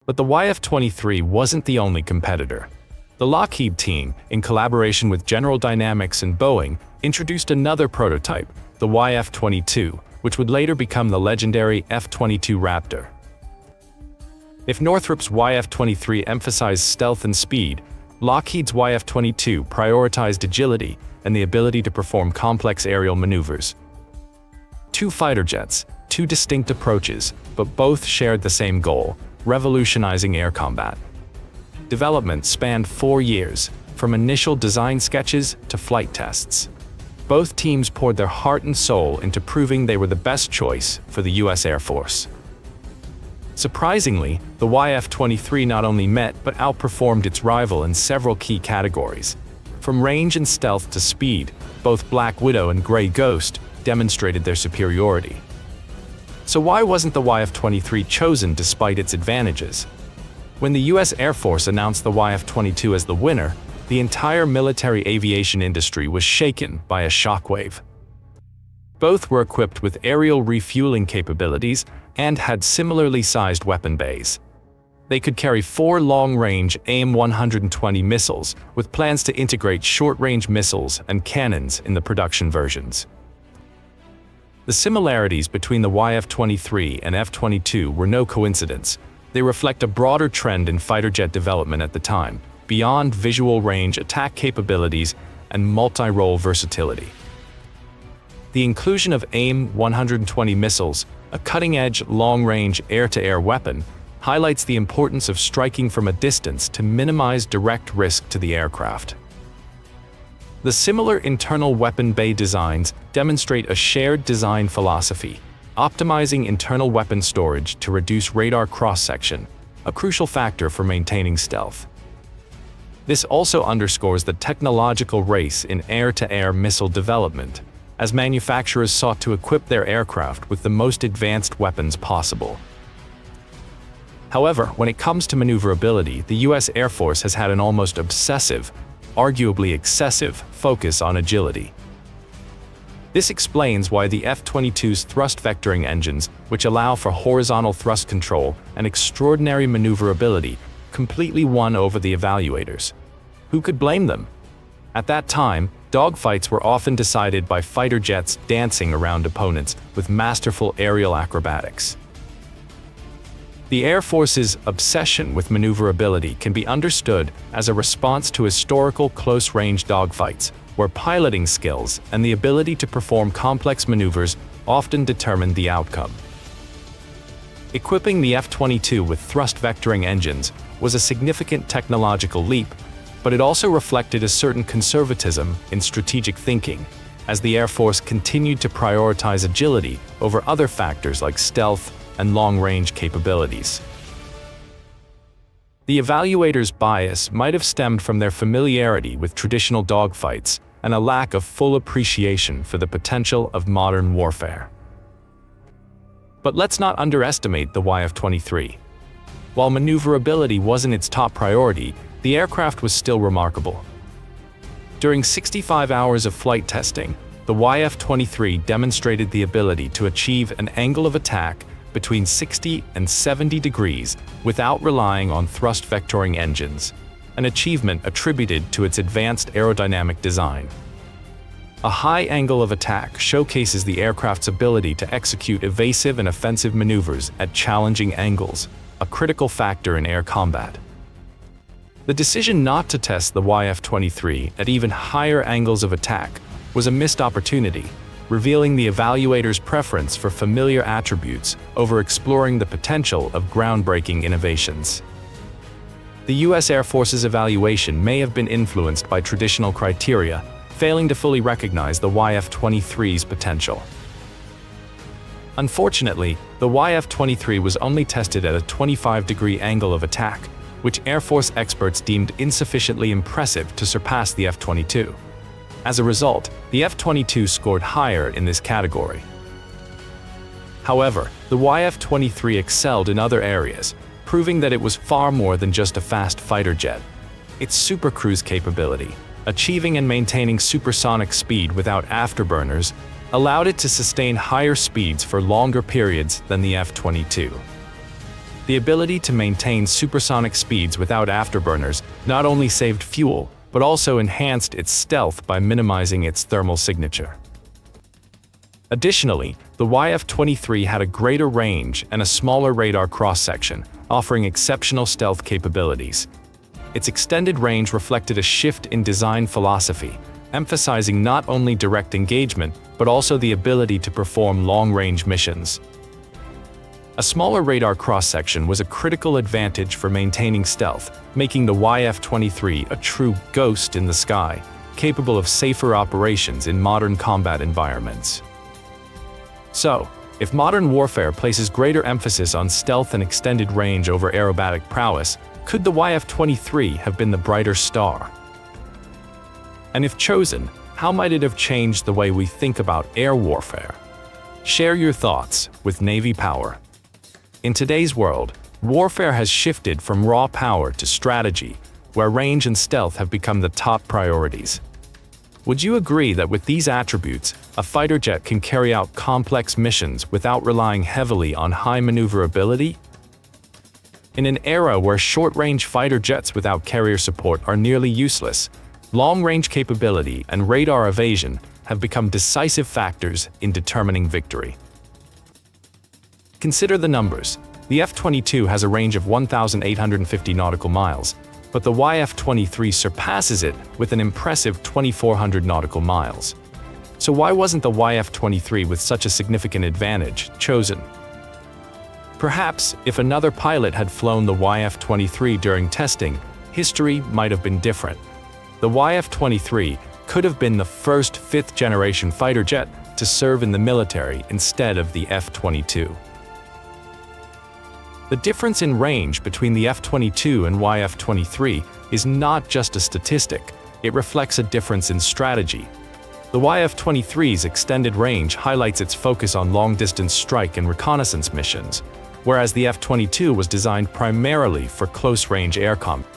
But the YF-23 wasn't the only competitor. The Lockheed team, in collaboration with General Dynamics and Boeing, introduced another prototype, the YF-22, which would later become the legendary F-22 Raptor. If Northrop's YF-23 emphasized stealth and speed, Lockheed's YF-22 prioritized agility and the ability to perform complex aerial maneuvers. Two fighter jets, two distinct approaches, but both shared the same goal: revolutionizing air combat. Development spanned 4 years, from initial design sketches to flight tests. Both teams poured their heart and soul into proving they were the best choice for the U.S. Air Force. Surprisingly, the YF-23 not only met but outperformed its rival in several key categories. From range and stealth to speed, both Black Widow and Grey Ghost demonstrated their superiority. So why wasn't the YF-23 chosen despite its advantages? When the U.S. Air Force announced the YF-22 as the winner, the entire military aviation industry was shaken by a shockwave. Both were equipped with aerial refueling capabilities and had similarly sized weapon bays. They could carry 4 long-range AIM-120 missiles, with plans to integrate short-range missiles and cannons in the production versions. The similarities between the YF-23 and F-22 were no coincidence. They reflect a broader trend in fighter jet development at the time, beyond visual range attack capabilities and multi-role versatility. The inclusion of AIM-120 missiles, a cutting-edge, long-range air-to-air weapon, highlights the importance of striking from a distance to minimize direct risk to the aircraft. The similar internal weapon bay designs demonstrate a shared design philosophy, optimizing internal weapon storage to reduce radar cross-section, a crucial factor for maintaining stealth. This also underscores the technological race in air-to-air missile development, as manufacturers sought to equip their aircraft with the most advanced weapons possible. However, when it comes to maneuverability, the U.S. Air Force has had an almost obsessive, arguably excessive, focus on agility. This explains why the F-22's thrust vectoring engines, which allow for horizontal thrust control and extraordinary maneuverability, completely won over the evaluators. Who could blame them? At that time, dogfights were often decided by fighter jets dancing around opponents with masterful aerial acrobatics. The Air Force's obsession with maneuverability can be understood as a response to historical close-range dogfights, where piloting skills and the ability to perform complex maneuvers often determined the outcome. Equipping the F-22 with thrust vectoring engines was a significant technological leap, but it also reflected a certain conservatism in strategic thinking, as the Air Force continued to prioritize agility over other factors like stealth and long-range capabilities. The evaluators' bias might have stemmed from their familiarity with traditional dogfights and a lack of full appreciation for the potential of modern warfare. But let's not underestimate the YF-23. While maneuverability wasn't its top priority, the aircraft was still remarkable. During 65 hours of flight testing, the YF-23 demonstrated the ability to achieve an angle of attack between 60 and 70 degrees without relying on thrust vectoring engines, an achievement attributed to its advanced aerodynamic design. A high angle of attack showcases the aircraft's ability to execute evasive and offensive maneuvers at challenging angles, a critical factor in air combat. The decision not to test the YF-23 at even higher angles of attack was a missed opportunity, revealing the evaluator's preference for familiar attributes over exploring the potential of groundbreaking innovations. The U.S. Air Force's evaluation may have been influenced by traditional criteria, failing to fully recognize the YF-23's potential. Unfortunately, the YF-23 was only tested at a 25-degree angle of attack, which Air Force experts deemed insufficiently impressive to surpass the F-22. As a result, the F-22 scored higher in this category. However, the YF-23 excelled in other areas, proving that it was far more than just a fast fighter jet. Its supercruise capability, achieving and maintaining supersonic speed without afterburners, allowed it to sustain higher speeds for longer periods than the F-22. The ability to maintain supersonic speeds without afterburners not only saved fuel, but also enhanced its stealth by minimizing its thermal signature. Additionally, the YF-23 had a greater range and a smaller radar cross-section, offering exceptional stealth capabilities. Its extended range reflected a shift in design philosophy, emphasizing not only direct engagement, but also the ability to perform long-range missions. A smaller radar cross-section was a critical advantage for maintaining stealth, making the YF-23 a true ghost in the sky, capable of safer operations in modern combat environments. So, if modern warfare places greater emphasis on stealth and extended range over aerobatic prowess, could the YF-23 have been the brighter star? And if chosen, how might it have changed the way we think about air warfare? Share your thoughts with Navy Power. In today's world, warfare has shifted from raw power to strategy, where range and stealth have become the top priorities. Would you agree that with these attributes, a fighter jet can carry out complex missions without relying heavily on high maneuverability? In an era where short-range fighter jets without carrier support are nearly useless, long-range capability and radar evasion have become decisive factors in determining victory. Consider the numbers. The F-22 has a range of 1,850 nautical miles, but the YF-23 surpasses it with an impressive 2,400 nautical miles. So why wasn't the YF-23 with such a significant advantage chosen? Perhaps, if another pilot had flown the YF-23 during testing, history might have been different. The YF-23 could have been the first fifth-generation fighter jet to serve in the military instead of the F-22. The difference in range between the F-22 and YF-23 is not just a statistic, it reflects a difference in strategy. The YF-23's extended range highlights its focus on long-distance strike and reconnaissance missions, whereas the F-22 was designed primarily for close-range air combat.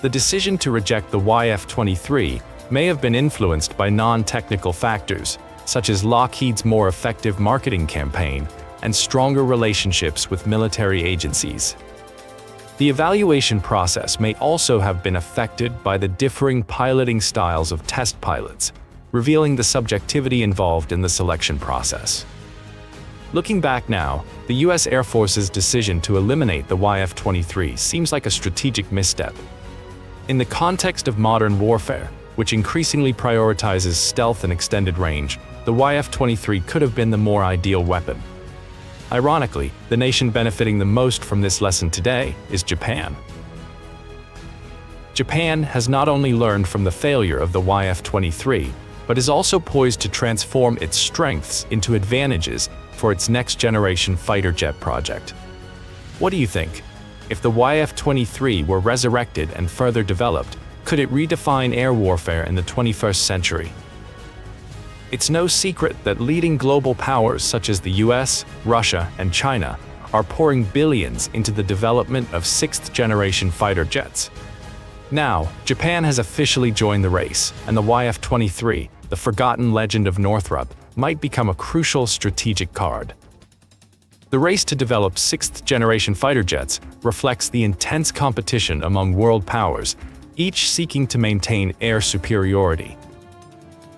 The decision to reject the YF-23 may have been influenced by non-technical factors, such as Lockheed's more effective marketing campaign and stronger relationships with military agencies. The evaluation process may also have been affected by the differing piloting styles of test pilots, revealing the subjectivity involved in the selection process. Looking back now, the U.S. Air Force's decision to eliminate the YF-23 seems like a strategic misstep. In the context of modern warfare, which increasingly prioritizes stealth and extended range, the YF-23 could have been the more ideal weapon. Ironically, the nation benefiting the most from this lesson today is Japan. Japan has not only learned from the failure of the YF-23, but is also poised to transform its strengths into advantages for its next-generation fighter jet project. What do you think? If the YF-23 were resurrected and further developed, could it redefine air warfare in the 21st century? It's no secret that leading global powers such as the US, Russia, and China are pouring billions into the development of sixth-generation fighter jets. Now, Japan has officially joined the race, and the YF-23, the forgotten legend of Northrop, might become a crucial strategic card. The race to develop sixth-generation fighter jets reflects the intense competition among world powers, each seeking to maintain air superiority.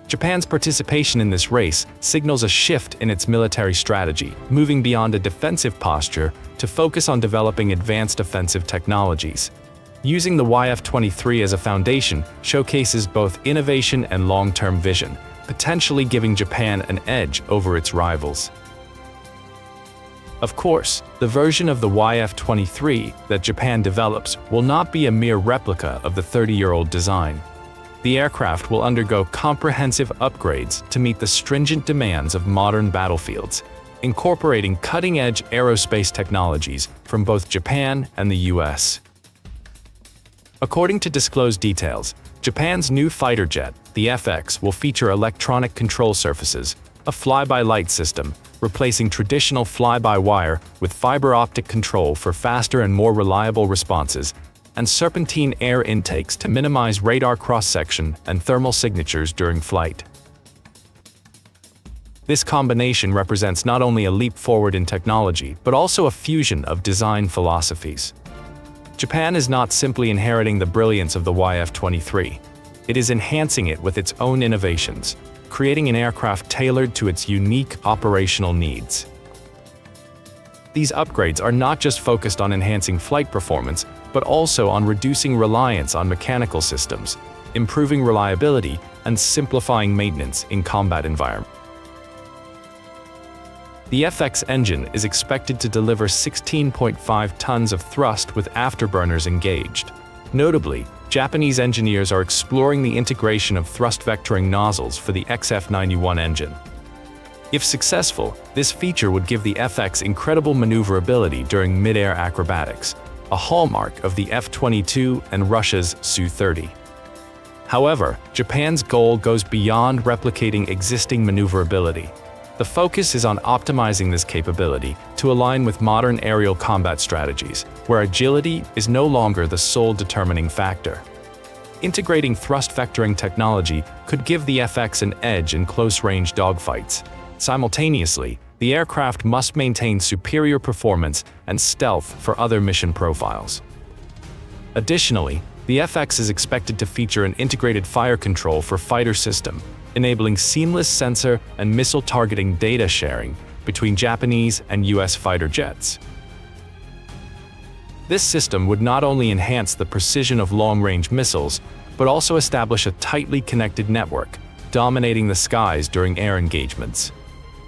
Japan's participation in this race signals a shift in its military strategy, moving beyond a defensive posture to focus on developing advanced offensive technologies. Using the YF-23 as a foundation showcases both innovation and long-term vision, potentially giving Japan an edge over its rivals. Of course, the version of the YF-23 that Japan develops will not be a mere replica of the 30-year-old design. The aircraft will undergo comprehensive upgrades to meet the stringent demands of modern battlefields, incorporating cutting-edge aerospace technologies from both Japan and the US. According to disclosed details, Japan's new fighter jet, the FX, will feature electronic control surfaces, a fly-by-light system, replacing traditional fly-by-wire with fiber-optic control for faster and more reliable responses, and serpentine air intakes to minimize radar cross-section and thermal signatures during flight. This combination represents not only a leap forward in technology, but also a fusion of design philosophies. Japan is not simply inheriting the brilliance of the YF-23. It is enhancing it with its own innovations, creating an aircraft tailored to its unique operational needs. These upgrades are not just focused on enhancing flight performance, but also on reducing reliance on mechanical systems, improving reliability, and simplifying maintenance in combat environments. The FX engine is expected to deliver 16.5 tons of thrust with afterburners engaged. Notably, Japanese engineers are exploring the integration of thrust vectoring nozzles for the XF-91 engine. If successful, this feature would give the FX incredible maneuverability during mid-air acrobatics, a hallmark of the F-22 and Russia's Su-30. However, Japan's goal goes beyond replicating existing maneuverability. The focus is on optimizing this capability to align with modern aerial combat strategies, where agility is no longer the sole determining factor. Integrating thrust vectoring technology could give the FX an edge in close-range dogfights. Simultaneously, the aircraft must maintain superior performance and stealth for other mission profiles. Additionally, the FX is expected to feature an integrated fire control for fighter system, enabling seamless sensor and missile targeting data sharing between Japanese and US fighter jets. This system would not only enhance the precision of long-range missiles, but also establish a tightly connected network, dominating the skies during air engagements.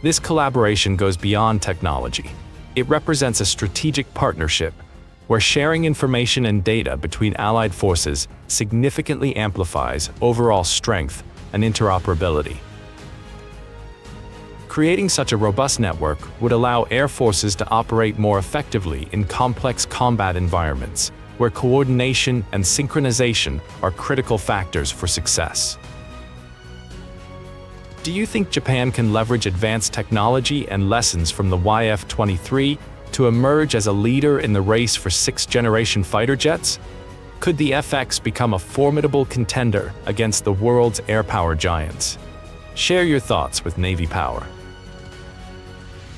This collaboration goes beyond technology. It represents a strategic partnership, where sharing information and data between allied forces significantly amplifies overall strength and interoperability. Creating such a robust network would allow air forces to operate more effectively in complex combat environments, where coordination and synchronization are critical factors for success. Do you think Japan can leverage advanced technology and lessons from the YF-23 to emerge as a leader in the race for sixth-generation fighter jets? Could the FX become a formidable contender against the world's air power giants? Share your thoughts with Navy Power.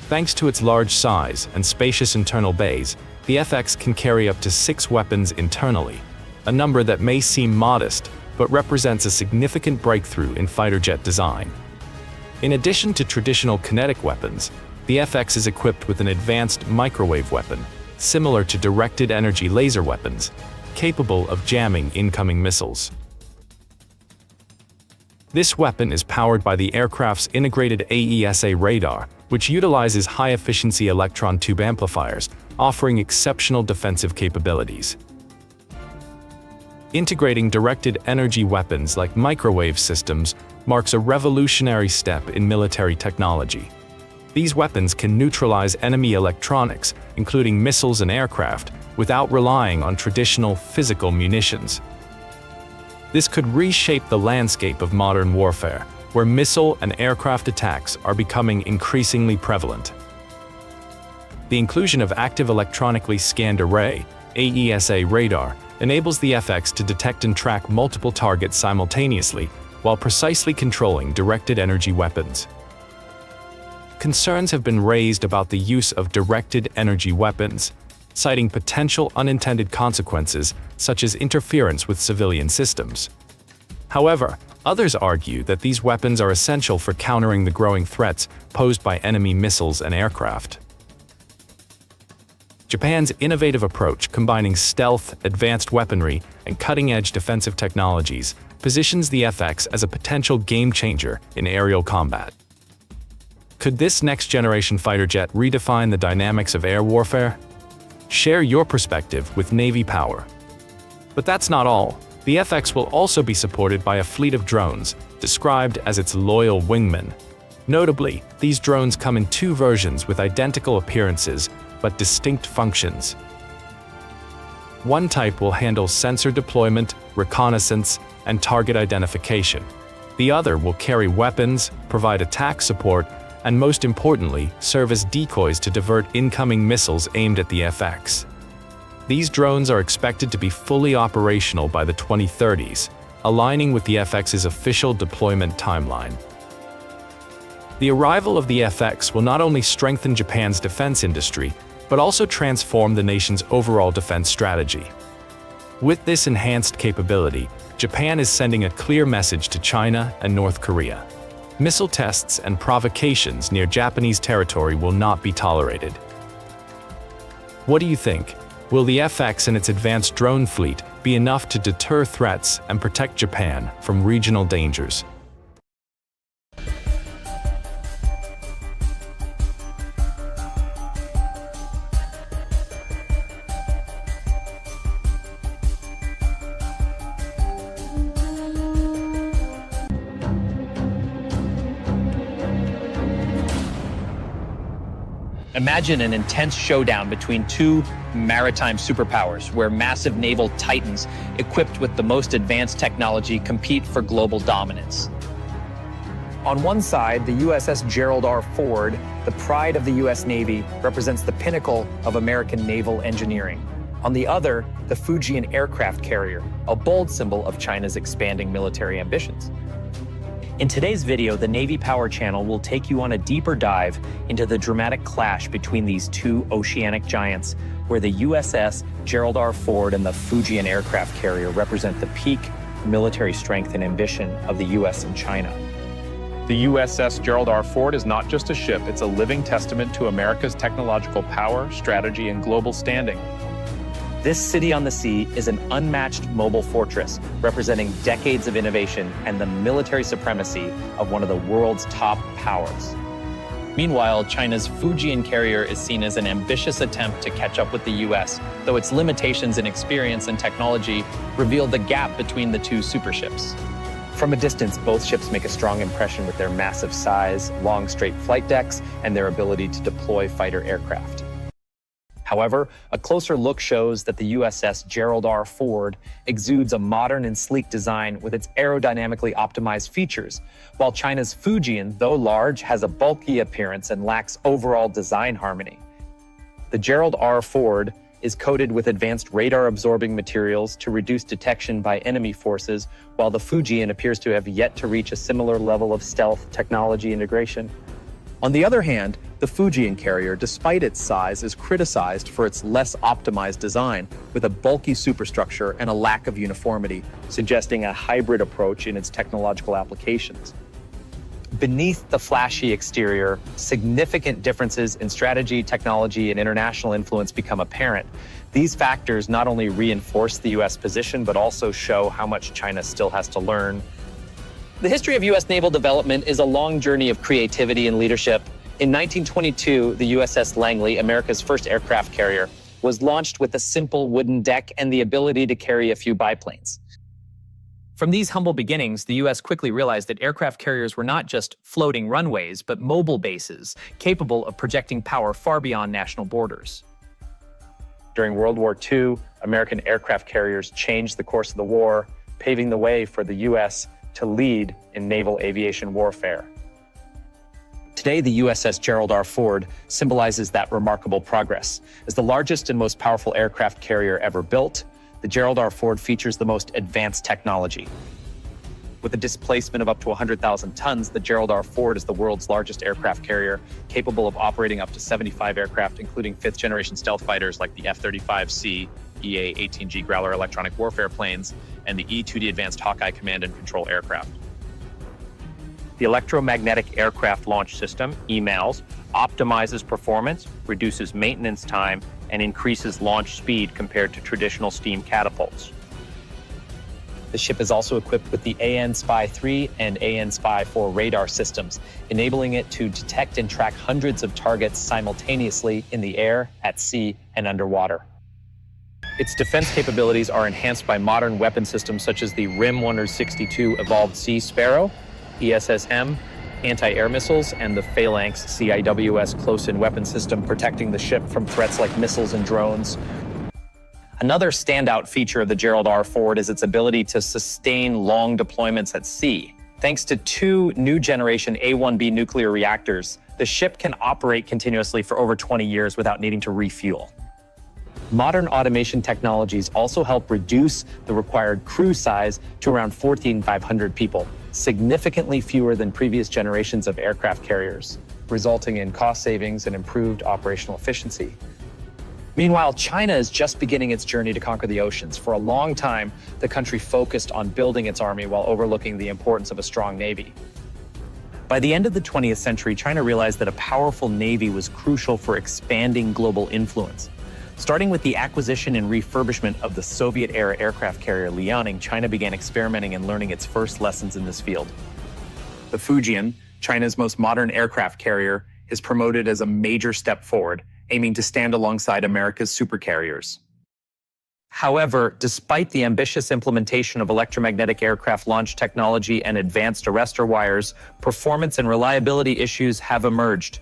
Thanks to its large size and spacious internal bays, the FX can carry up to 6 weapons internally, a number that may seem modest, but represents a significant breakthrough in fighter jet design. In addition to traditional kinetic weapons, the FX is equipped with an advanced microwave weapon, similar to directed energy laser weapons, capable of jamming incoming missiles. This weapon is powered by the aircraft's integrated AESA radar, which utilizes high-efficiency electron tube amplifiers, offering exceptional defensive capabilities. Integrating directed energy weapons like microwave systems marks a revolutionary step in military technology. These weapons can neutralize enemy electronics, including missiles and aircraft, without relying on traditional physical munitions. This could reshape the landscape of modern warfare, where missile and aircraft attacks are becoming increasingly prevalent. The inclusion of Active Electronically Scanned Array (AESA) radar enables the FX to detect and track multiple targets simultaneously while precisely controlling directed energy weapons. Concerns have been raised about the use of directed energy weapons, citing potential unintended consequences such as interference with civilian systems. However, others argue that these weapons are essential for countering the growing threats posed by enemy missiles and aircraft. Japan's innovative approach, combining stealth, advanced weaponry, and cutting-edge defensive technologies, positions the FX as a potential game-changer in aerial combat. Could this next-generation fighter jet redefine the dynamics of air warfare? Share your perspective with Navy Power. But that's not all. The FX will also be supported by a fleet of drones, described as its loyal wingmen. Notably, these drones come in two versions with identical appearances but distinct functions. One type will handle sensor deployment, reconnaissance, and target identification. The other will carry weapons, provide attack support, and most importantly, serve as decoys to divert incoming missiles aimed at the FX. These drones are expected to be fully operational by the 2030s, aligning with the FX's official deployment timeline. The arrival of the FX will not only strengthen Japan's defense industry, but also transform the nation's overall defense strategy. With this enhanced capability, Japan is sending a clear message to China and North Korea. Missile tests and provocations near Japanese territory will not be tolerated. What do you think? Will the FX and its advanced drone fleet be enough to deter threats and protect Japan from regional dangers? Imagine an intense showdown between two maritime superpowers where massive naval titans equipped with the most advanced technology compete for global dominance. On one side, the USS Gerald R. Ford, the pride of the U.S. Navy, represents the pinnacle of American naval engineering. On the other, the Fujian aircraft carrier, a bold symbol of China's expanding military ambitions. In today's video, the Navy Power channel will take you on a deeper dive into the dramatic clash between these two oceanic giants, where the USS Gerald R. Ford and the Fujian aircraft carrier represent the peak military strength and ambition of the US and China. The USS Gerald R. Ford is not just a ship, it's a living testament to America's technological power, strategy, and global standing. This city on the sea is an unmatched mobile fortress, representing decades of innovation and the military supremacy of one of the world's top powers. Meanwhile, China's Fujian carrier is seen as an ambitious attempt to catch up with the US, though its limitations in experience and technology reveal the gap between the two superships. From a distance, both ships make a strong impression with their massive size, long straight flight decks, and their ability to deploy fighter aircraft. However, a closer look shows that the USS Gerald R. Ford exudes a modern and sleek design with its aerodynamically optimized features, while China's Fujian, though large, has a bulky appearance and lacks overall design harmony. The Gerald R. Ford is coated with advanced radar-absorbing materials to reduce detection by enemy forces, while the Fujian appears to have yet to reach a similar level of stealth technology integration. On the other hand, the Fujian carrier, despite its size, is criticized for its less optimized design, with a bulky superstructure and a lack of uniformity, suggesting a hybrid approach in its technological applications. Beneath the flashy exterior, significant differences in strategy, technology, and international influence become apparent. These factors not only reinforce the U.S. position, but also show how much China still has to learn. The history of U.S. naval development is a long journey of creativity and leadership. In 1922, the USS Langley, America's first aircraft carrier, was launched with a simple wooden deck and the ability to carry a few biplanes. From these humble beginnings, the U.S. quickly realized that aircraft carriers were not just floating runways, but mobile bases, capable of projecting power far beyond national borders. During World War II, American aircraft carriers changed the course of the war, paving the way for the U.S. to lead in naval aviation warfare. Today, the USS Gerald R. Ford symbolizes that remarkable progress. As the largest and most powerful aircraft carrier ever built, the Gerald R. Ford features the most advanced technology. With a displacement of up to 100,000 tons, the Gerald R. Ford is the world's largest aircraft carrier, capable of operating up to 75 aircraft, including fifth-generation stealth fighters like the F-35C, EA-18G Growler electronic warfare planes, and the E-2D Advanced Hawkeye command and control aircraft. The Electromagnetic Aircraft Launch System, EMALS, optimizes performance, reduces maintenance time, and increases launch speed compared to traditional steam catapults. The ship is also equipped with the AN/SPY-3 and AN/SPY-4 radar systems, enabling it to detect and track hundreds of targets simultaneously in the air, at sea, and underwater. Its defense capabilities are enhanced by modern weapon systems such as the RIM 162 Evolved Sea Sparrow, ESSM, anti-air missiles, and the Phalanx CIWS close-in weapon system, protecting the ship from threats like missiles and drones. Another standout feature of the Gerald R. Ford is its ability to sustain long deployments at sea. Thanks to two new-generation A-1B nuclear reactors, the ship can operate continuously for over 20 years without needing to refuel. Modern automation technologies also help reduce the required crew size to around 14,500 people, significantly fewer than previous generations of aircraft carriers, resulting in cost savings and improved operational efficiency. Meanwhile, China is just beginning its journey to conquer the oceans. For a long time, the country focused on building its army while overlooking the importance of a strong navy. By the end of the 20th century, China realized that a powerful navy was crucial for expanding global influence. Starting with the acquisition and refurbishment of the Soviet-era aircraft carrier Liaoning, China began experimenting and learning its first lessons in this field. The Fujian, China's most modern aircraft carrier, is promoted as a major step forward, aiming to stand alongside America's supercarriers. However, despite the ambitious implementation of electromagnetic aircraft launch technology and advanced arrestor wires, performance and reliability issues have emerged.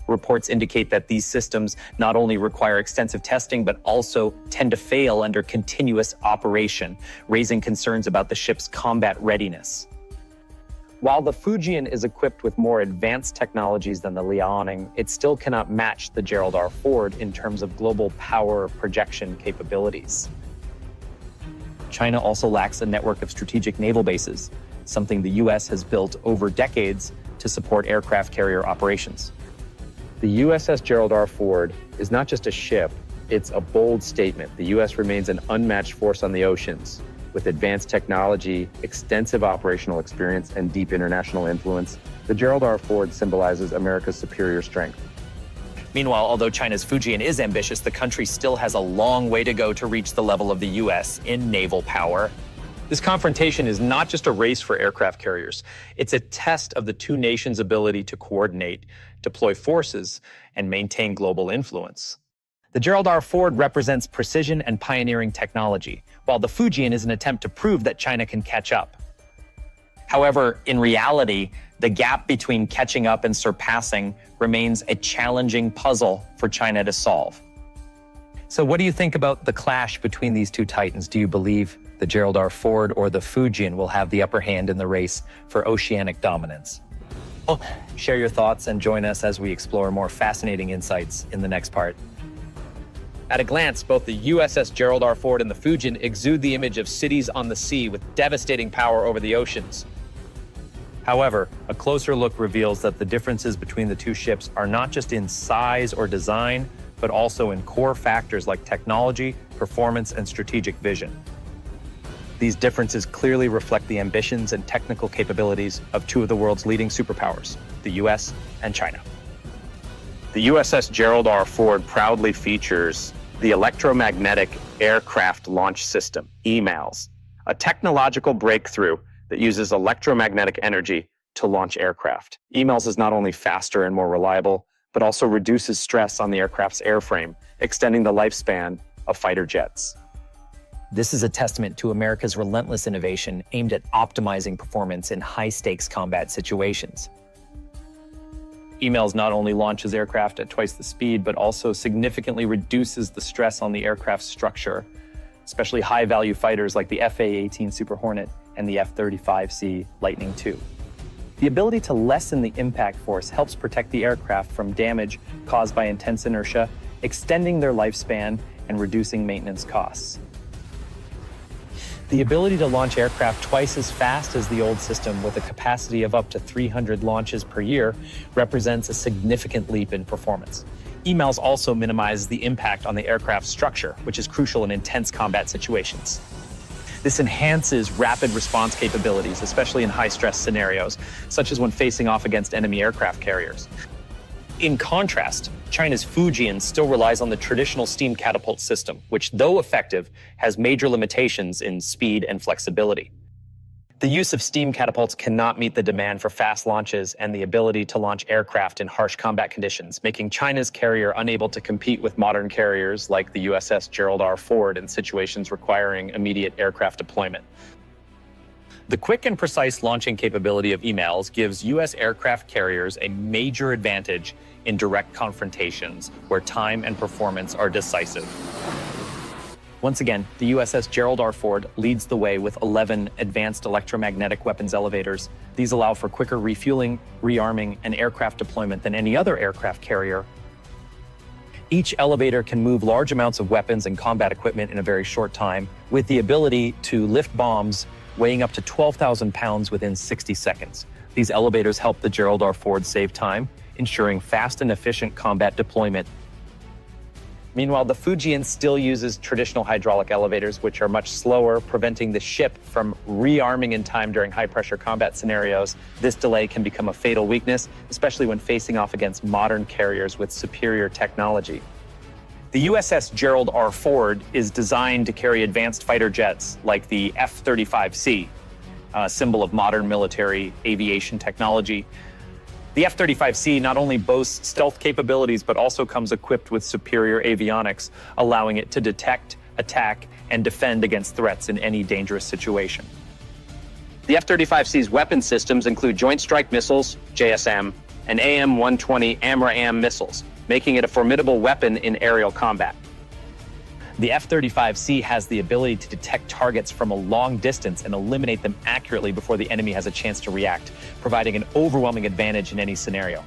Reports indicate that these systems not only require extensive testing, but also tend to fail under continuous operation, raising concerns about the ship's combat readiness. While the Fujian is equipped with more advanced technologies than the Liaoning, it still cannot match the Gerald R. Ford in terms of global power projection capabilities. China also lacks a network of strategic naval bases, something the U.S. has built over decades to support aircraft carrier operations. The USS Gerald R. Ford is not just a ship, it's a bold statement. The U.S. remains an unmatched force on the oceans. With advanced technology, extensive operational experience, and deep international influence, the Gerald R. Ford symbolizes America's superior strength. Meanwhile, although China's Fujian is ambitious, the country still has a long way to go to reach the level of the U.S. in naval power. This confrontation is not just a race for aircraft carriers. It's a test of the two nations' ability to coordinate, deploy forces, and maintain global influence. The Gerald R. Ford represents precision and pioneering technology, while the Fujian is an attempt to prove that China can catch up. However, in reality, the gap between catching up and surpassing remains a challenging puzzle for China to solve. So what do you think about the clash between these two titans? Do you believe the Gerald R. Ford or the Fujian will have the upper hand in the race for oceanic dominance? Well, share your thoughts and join us as we explore more fascinating insights in the next part. At a glance, both the USS Gerald R. Ford and the Fujian exude the image of cities on the sea with devastating power over the oceans. However, a closer look reveals that the differences between the two ships are not just in size or design, but also in core factors like technology, performance, and strategic vision. These differences clearly reflect the ambitions and technical capabilities of two of the world's leading superpowers, the US and China. The USS Gerald R. Ford proudly features the Electromagnetic Aircraft Launch System, EMALS, a technological breakthrough that uses electromagnetic energy to launch aircraft. EMALS is not only faster and more reliable, but also reduces stress on the aircraft's airframe, extending the lifespan of fighter jets. This is a testament to America's relentless innovation aimed at optimizing performance in high-stakes combat situations. Emails not only launches aircraft at twice the speed, but also significantly reduces the stress on the aircraft's structure, especially high-value fighters like the F/A-18 Super Hornet and the F-35C Lightning II. The ability to lessen the impact force helps protect the aircraft from damage caused by intense inertia, extending their lifespan and reducing maintenance costs. The ability to launch aircraft twice as fast as the old system with a capacity of up to 300 launches per year represents a significant leap in performance. Emails also minimize the impact on the aircraft's structure, which is crucial in intense combat situations. This enhances rapid response capabilities, especially in high-stress scenarios, such as when facing off against enemy aircraft carriers. In contrast, China's Fujian still relies on the traditional steam catapult system, which, though effective, has major limitations in speed and flexibility. The use of steam catapults cannot meet the demand for fast launches and the ability to launch aircraft in harsh combat conditions, making China's carrier unable to compete with modern carriers like the USS Gerald R. Ford in situations requiring immediate aircraft deployment. The quick and precise launching capability of emails gives U.S. aircraft carriers a major advantage in direct confrontations where time and performance are decisive. Once again, the USS Gerald R. Ford leads the way with 11 advanced electromagnetic weapons elevators. These allow for quicker refueling, rearming, and aircraft deployment than any other aircraft carrier. Each elevator can move large amounts of weapons and combat equipment in a very short time, with the ability to lift bombs weighing up to 12,000 pounds within 60 seconds. These elevators help the Gerald R. Ford save time, ensuring fast and efficient combat deployment. Meanwhile, the Fujian still uses traditional hydraulic elevators, which are much slower, preventing the ship from rearming in time during high-pressure combat scenarios. This delay can become a fatal weakness, especially when facing off against modern carriers with superior technology. The USS Gerald R. Ford is designed to carry advanced fighter jets like the F-35C, a symbol of modern military aviation technology. The F-35C not only boasts stealth capabilities, but also comes equipped with superior avionics, allowing it to detect, attack, and defend against threats in any dangerous situation. The F-35C's weapon systems include Joint Strike Missiles, JSM, and AM-120 AMRAAM missiles, making it a formidable weapon in aerial combat. The F-35C has the ability to detect targets from a long distance and eliminate them accurately before the enemy has a chance to react, providing an overwhelming advantage in any scenario.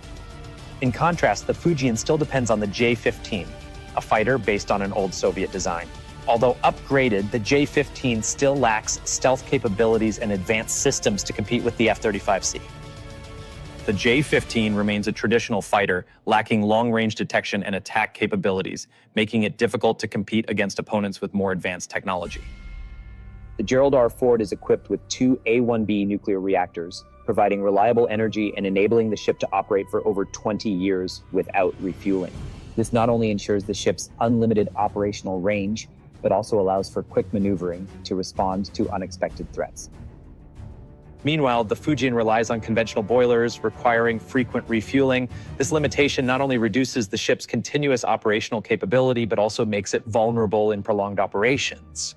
In contrast, the Fujian still depends on the J-15, a fighter based on an old Soviet design. Although upgraded, the J-15 still lacks stealth capabilities and advanced systems to compete with the F-35C. The J-15 remains a traditional fighter, lacking long-range detection and attack capabilities, making it difficult to compete against opponents with more advanced technology. The Gerald R. Ford is equipped with 2 A-1B nuclear reactors, providing reliable energy and enabling the ship to operate for over 20 years without refueling. This not only ensures the ship's unlimited operational range, but also allows for quick maneuvering to respond to unexpected threats. Meanwhile, the Fujian relies on conventional boilers, requiring frequent refueling. This limitation not only reduces the ship's continuous operational capability, but also makes it vulnerable in prolonged operations.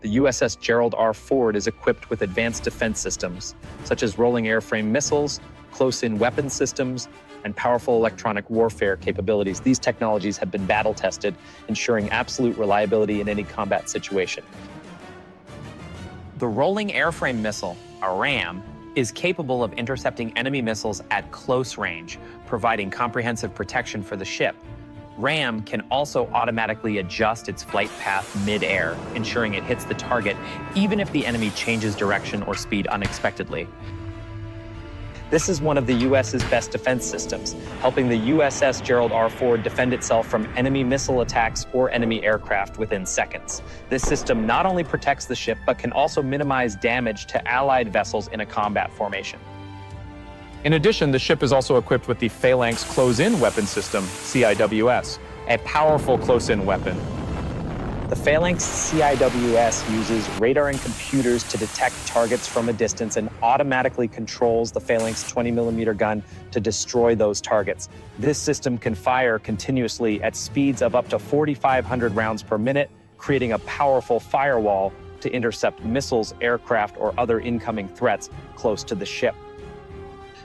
The USS Gerald R. Ford is equipped with advanced defense systems, such as rolling airframe missiles, close-in weapon systems, and powerful electronic warfare capabilities. These technologies have been battle-tested, ensuring absolute reliability in any combat situation. The rolling airframe missile, a RAM, is capable of intercepting enemy missiles at close range, providing comprehensive protection for the ship. RAM can also automatically adjust its flight path mid-air, ensuring it hits the target even if the enemy changes direction or speed unexpectedly. This is one of the U.S.'s best defense systems, helping the USS Gerald R. Ford defend itself from enemy missile attacks or enemy aircraft within seconds. This system not only protects the ship, but can also minimize damage to Allied vessels in a combat formation. In addition, the ship is also equipped with the Phalanx Close-In Weapon System, CIWS, a powerful close-in weapon. The Phalanx CIWS uses radar and computers to detect targets from a distance and automatically controls the Phalanx 20mm gun to destroy those targets. This system can fire continuously at speeds of up to 4,500 rounds per minute, creating a powerful firewall to intercept missiles, aircraft, or other incoming threats close to the ship.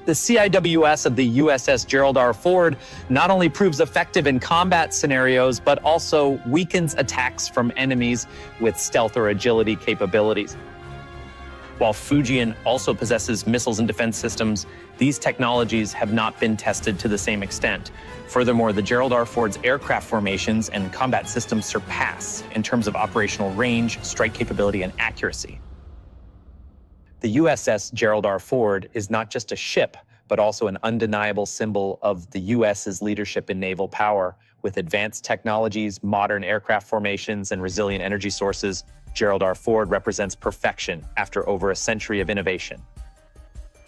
The CIWS of the USS Gerald R. Ford not only proves effective in combat scenarios, but also weakens attacks from enemies with stealth or agility capabilities. While Fujian also possesses missiles and defense systems, these technologies have not been tested to the same extent. Furthermore, the Gerald R. Ford's aircraft formations and combat systems surpass in terms of operational range, strike capability, and accuracy. The USS Gerald R. Ford is not just a ship, but also an undeniable symbol of the US's leadership in naval power. With advanced technologies, modern aircraft formations, and resilient energy sources, Gerald R. Ford represents perfection after over a century of innovation.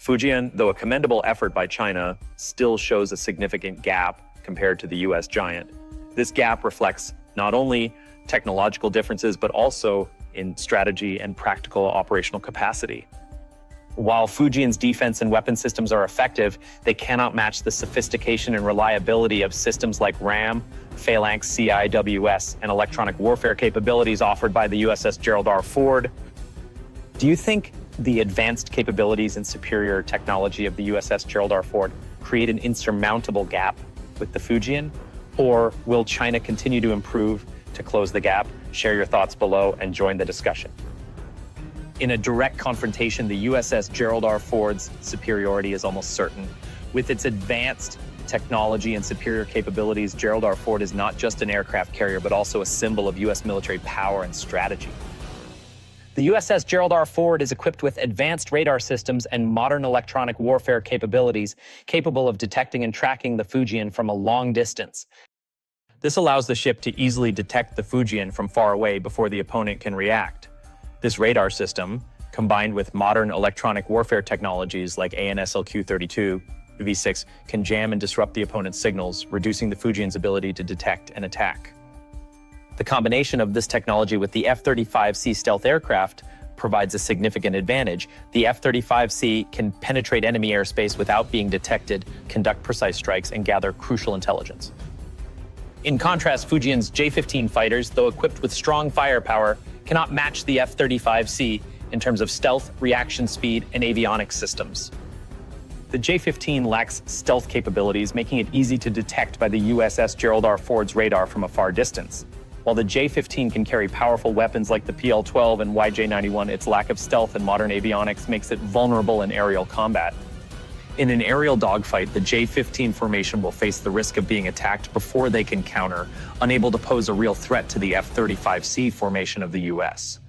Fujian, though a commendable effort by China, still shows a significant gap compared to the US giant. This gap reflects not only technological differences, but also in strategy and practical operational capacity. While Fujian's defense and weapon systems are effective, they cannot match the sophistication and reliability of systems like RAM, Phalanx CIWS, and electronic warfare capabilities offered by the USS Gerald R. Ford. Do you think the advanced capabilities and superior technology of the USS Gerald R. Ford create an insurmountable gap with the Fujian? Or will China continue to improve to close the gap? Share your thoughts below and join the discussion. In a direct confrontation, the USS Gerald R. Ford's superiority is almost certain. With its advanced technology and superior capabilities, Gerald R. Ford is not just an aircraft carrier, but also a symbol of U.S. military power and strategy. The USS Gerald R. Ford is equipped with advanced radar systems and modern electronic warfare capabilities, capable of detecting and tracking the Fujian from a long distance. This allows the ship to easily detect the Fujian from far away before the opponent can react. This radar system, combined with modern electronic warfare technologies like ANSLQ-32 V6, can jam and disrupt the opponent's signals, reducing the Fujian's ability to detect and attack. The combination of this technology with the F-35C stealth aircraft provides a significant advantage. The F-35C can penetrate enemy airspace without being detected, conduct precise strikes, and gather crucial intelligence. In contrast, Fujian's J-15 fighters, though equipped with strong firepower, cannot match the F-35C in terms of stealth, reaction speed, and avionics systems. The J-15 lacks stealth capabilities, making it easy to detect by the USS Gerald R. Ford's radar from a far distance. While the J-15 can carry powerful weapons like the PL-12 and YJ-91, its lack of stealth and modern avionics makes it vulnerable in aerial combat. In an aerial dogfight, the J-15 formation will face the risk of being attacked before they can counter, unable to pose a real threat to the F-35C formation of the US.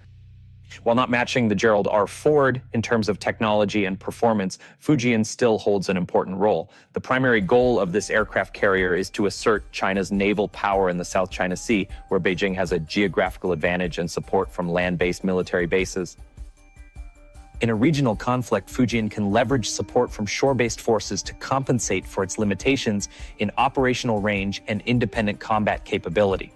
While not matching the Gerald R. Ford in terms of technology and performance, Fujian still holds an important role. The primary goal of this aircraft carrier is to assert China's naval power in the South China Sea, where Beijing has a geographical advantage and support from land-based military bases. In a regional conflict, Fujian can leverage support from shore-based forces to compensate for its limitations in operational range and independent combat capability.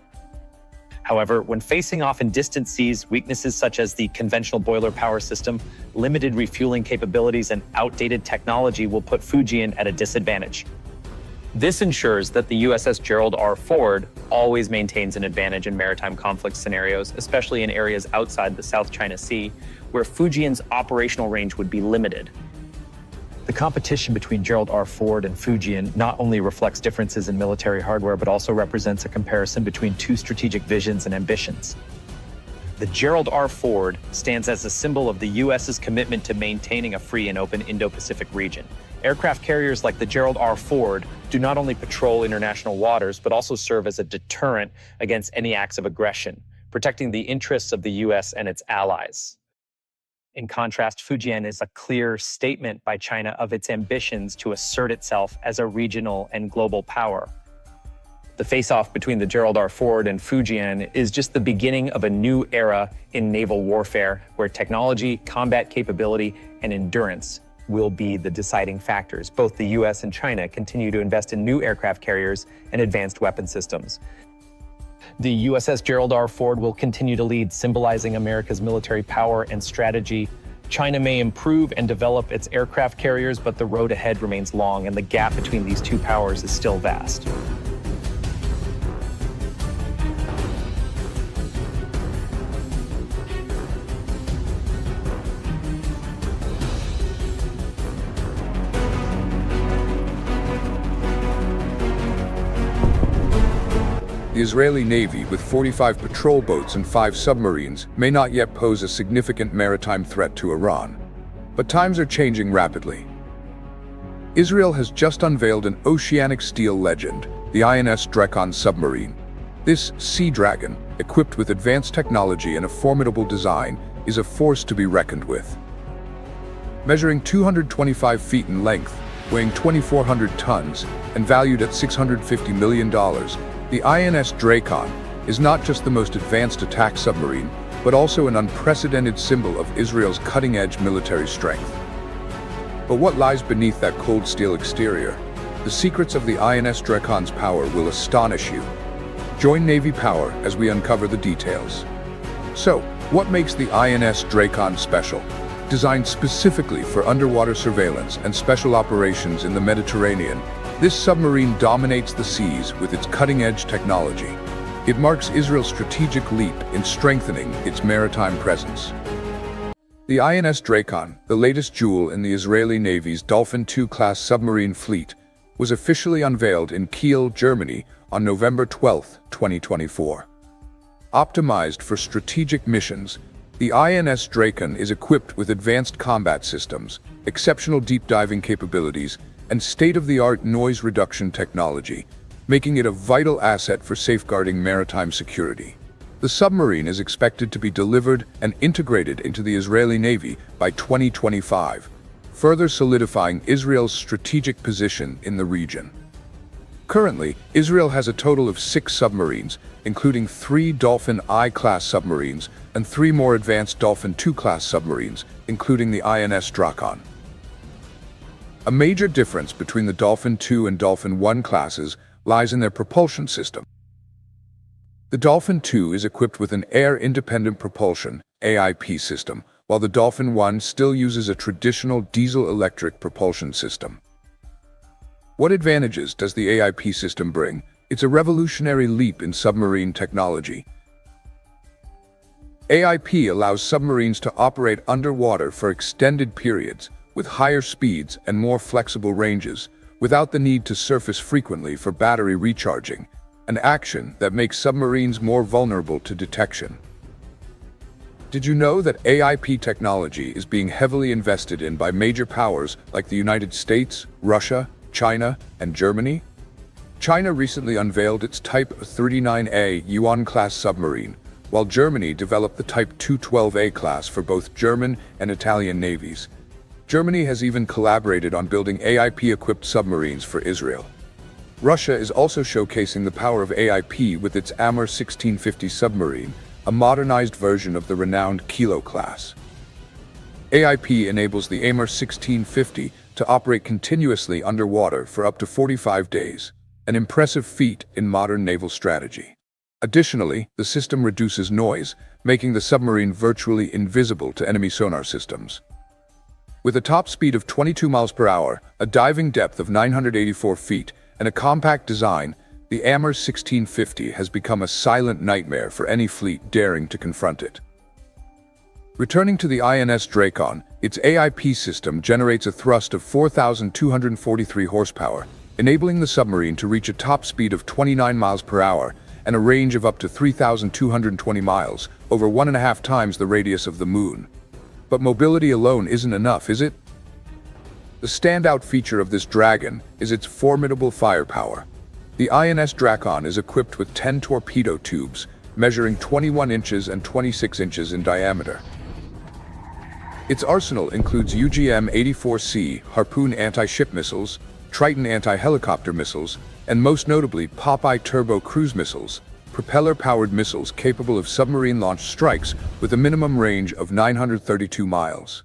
However, when facing off in distant seas, weaknesses such as the conventional boiler power system, limited refueling capabilities, and outdated technology will put Fujian at a disadvantage. This ensures that the USS Gerald R. Ford always maintains an advantage in maritime conflict scenarios, especially in areas outside the South China Sea, where Fujian's operational range would be limited. The competition between Gerald R. Ford and Fujian not only reflects differences in military hardware, but also represents a comparison between two strategic visions and ambitions. The Gerald R. Ford stands as a symbol of the U.S.'s commitment to maintaining a free and open Indo-Pacific region. Aircraft carriers like the Gerald R. Ford do not only patrol international waters, but also serve as a deterrent against any acts of aggression, protecting the interests of the U.S. and its allies. In contrast, Fujian is a clear statement by China of its ambitions to assert itself as a regional and global power. The face-off between the Gerald R. Ford and Fujian is just the beginning of a new era in naval warfare, where technology, combat capability, and endurance will be the deciding factors. Both the US and China continue to invest in new aircraft carriers and advanced weapon systems. The USS Gerald R. Ford will continue to lead, symbolizing America's military power and strategy. China may improve and develop its aircraft carriers, but the road ahead remains long, and the gap between these two powers is still vast. the Israeli Navy, with 45 patrol boats and 5 submarines, may not yet pose a significant maritime threat to Iran. But times are changing rapidly. Israel has just unveiled an oceanic steel legend, the INS Drakon submarine. This Sea Dragon, equipped with advanced technology and a formidable design, is a force to be reckoned with. Measuring 225 feet in length, weighing 2,400 tons, and valued at $650 million, the INS Drakon is not just the most advanced attack submarine, but also an unprecedented symbol of Israel's cutting-edge military strength. But what lies beneath that cold steel exterior? The secrets of the INS Drakon's power will astonish you. Join Navy Power as we uncover the details. So, what makes the INS Drakon special? Designed specifically for underwater surveillance and special operations in the Mediterranean, this submarine dominates the seas with its cutting-edge technology. It marks Israel's strategic leap in strengthening its maritime presence. The INS Drakon, the latest jewel in the Israeli Navy's Dolphin II-class submarine fleet, was officially unveiled in Kiel, Germany on November 12, 2024. Optimized for strategic missions, the INS Drakon is equipped with advanced combat systems, exceptional deep-diving capabilities, and state-of-the-art noise reduction technology, making it a vital asset for safeguarding maritime security. The submarine is expected to be delivered and integrated into the Israeli Navy by 2025, further solidifying Israel's strategic position in the region. Currently, Israel has a total of 6 submarines, including 3 Dolphin I-class submarines and 3 more advanced Dolphin II-class submarines, including the INS Drakon. A major difference between the Dolphin II and Dolphin I classes lies in their propulsion system. The Dolphin II is equipped with an air-independent propulsion (AIP) system, while the Dolphin I still uses a traditional diesel-electric propulsion system. What advantages does the AIP system bring? It's a revolutionary leap in submarine technology. AIP allows submarines to operate underwater for extended periods, with higher speeds and more flexible ranges, without the need to surface frequently for battery recharging, an action that makes submarines more vulnerable to detection. Did you know that AIP technology is being heavily invested in by major powers like the United States, Russia, China, and Germany? China recently unveiled its Type 39A Yuan-class submarine, while Germany developed the Type 212A class for both German and Italian navies. Germany has even collaborated on building AIP-equipped submarines for Israel. Russia is also showcasing the power of AIP with its Amur 1650 submarine, a modernized version of the renowned Kilo class. AIP enables the Amur 1650 to operate continuously underwater for up to 45 days, an impressive feat in modern naval strategy. Additionally, the system reduces noise, making the submarine virtually invisible to enemy sonar systems. With a top speed of 22 miles per hour, a diving depth of 984 feet, and a compact design, the Amur 1650 has become a silent nightmare for any fleet daring to confront it. Returning to the INS Drakon, its AIP system generates a thrust of 4,243 horsepower, enabling the submarine to reach a top speed of 29 miles per hour and a range of up to 3,220 miles, over 1.5 times the radius of the Moon. But mobility alone isn't enough, is it? The standout feature of this Dragon is its formidable firepower. The INS Drakon is equipped with 10 torpedo tubes, measuring 21 inches and 26 inches in diameter. Its arsenal includes UGM-84C Harpoon anti-ship missiles, Triton anti-helicopter missiles, and most notably Popeye turbo cruise missiles, propeller-powered missiles capable of submarine-launched strikes with a minimum range of 932 miles.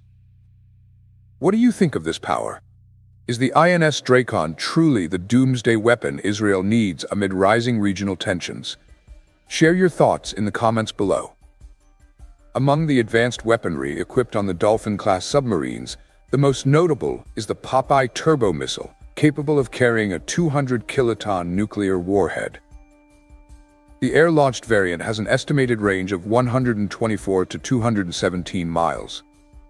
What do you think of this power? Is the INS Drakon truly the doomsday weapon Israel needs amid rising regional tensions? Share your thoughts in the comments below. Among the advanced weaponry equipped on the Dolphin-class submarines, the most notable is the Popeye turbo missile, capable of carrying a 200-kiloton nuclear warhead. The air-launched variant has an estimated range of 124 to 217 miles.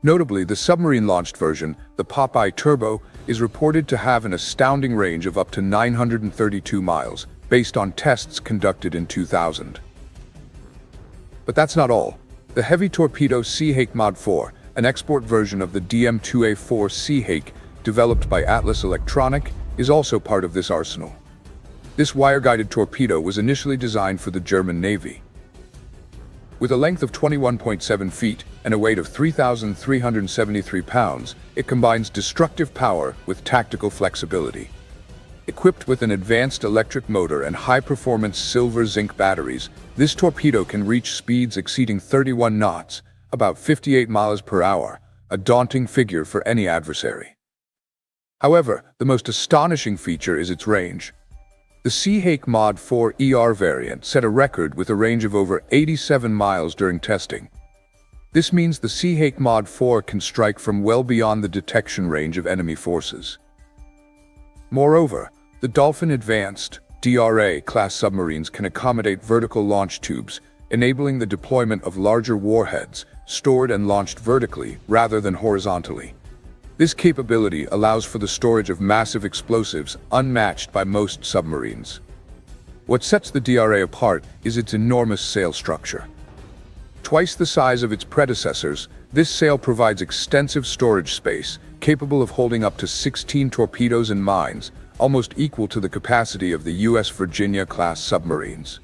Notably, the submarine-launched version, the Popeye Turbo, is reported to have an astounding range of up to 932 miles, based on tests conducted in 2000. But that's not all. The heavy torpedo SHOCKS Mod 4, an export version of the DM-2A4 SHOCKS developed by Atlas Electronic, is also part of this arsenal. This wire-guided torpedo was initially designed for the German Navy. With a length of 21.7 feet and a weight of 3,373 pounds, it combines destructive power with tactical flexibility. Equipped with an advanced electric motor and high-performance silver-zinc batteries, this torpedo can reach speeds exceeding 31 knots, about 58 miles per hour, a daunting figure for any adversary. However, the most astonishing feature is its range. The SHOCKS Mod 4 ER variant set a record with a range of over 87 miles during testing. This means the SHOCKS Mod 4 can strike from well beyond the detection range of enemy forces. Moreover, the Dolphin Advanced DRA-class submarines can accommodate vertical launch tubes, enabling the deployment of larger warheads, stored and launched vertically rather than horizontally. This capability allows for the storage of massive explosives unmatched by most submarines. What sets the DRA apart is its enormous sail structure. Twice the size of its predecessors, this sail provides extensive storage space, capable of holding up to 16 torpedoes and mines, almost equal to the capacity of the U.S. Virginia-class submarines.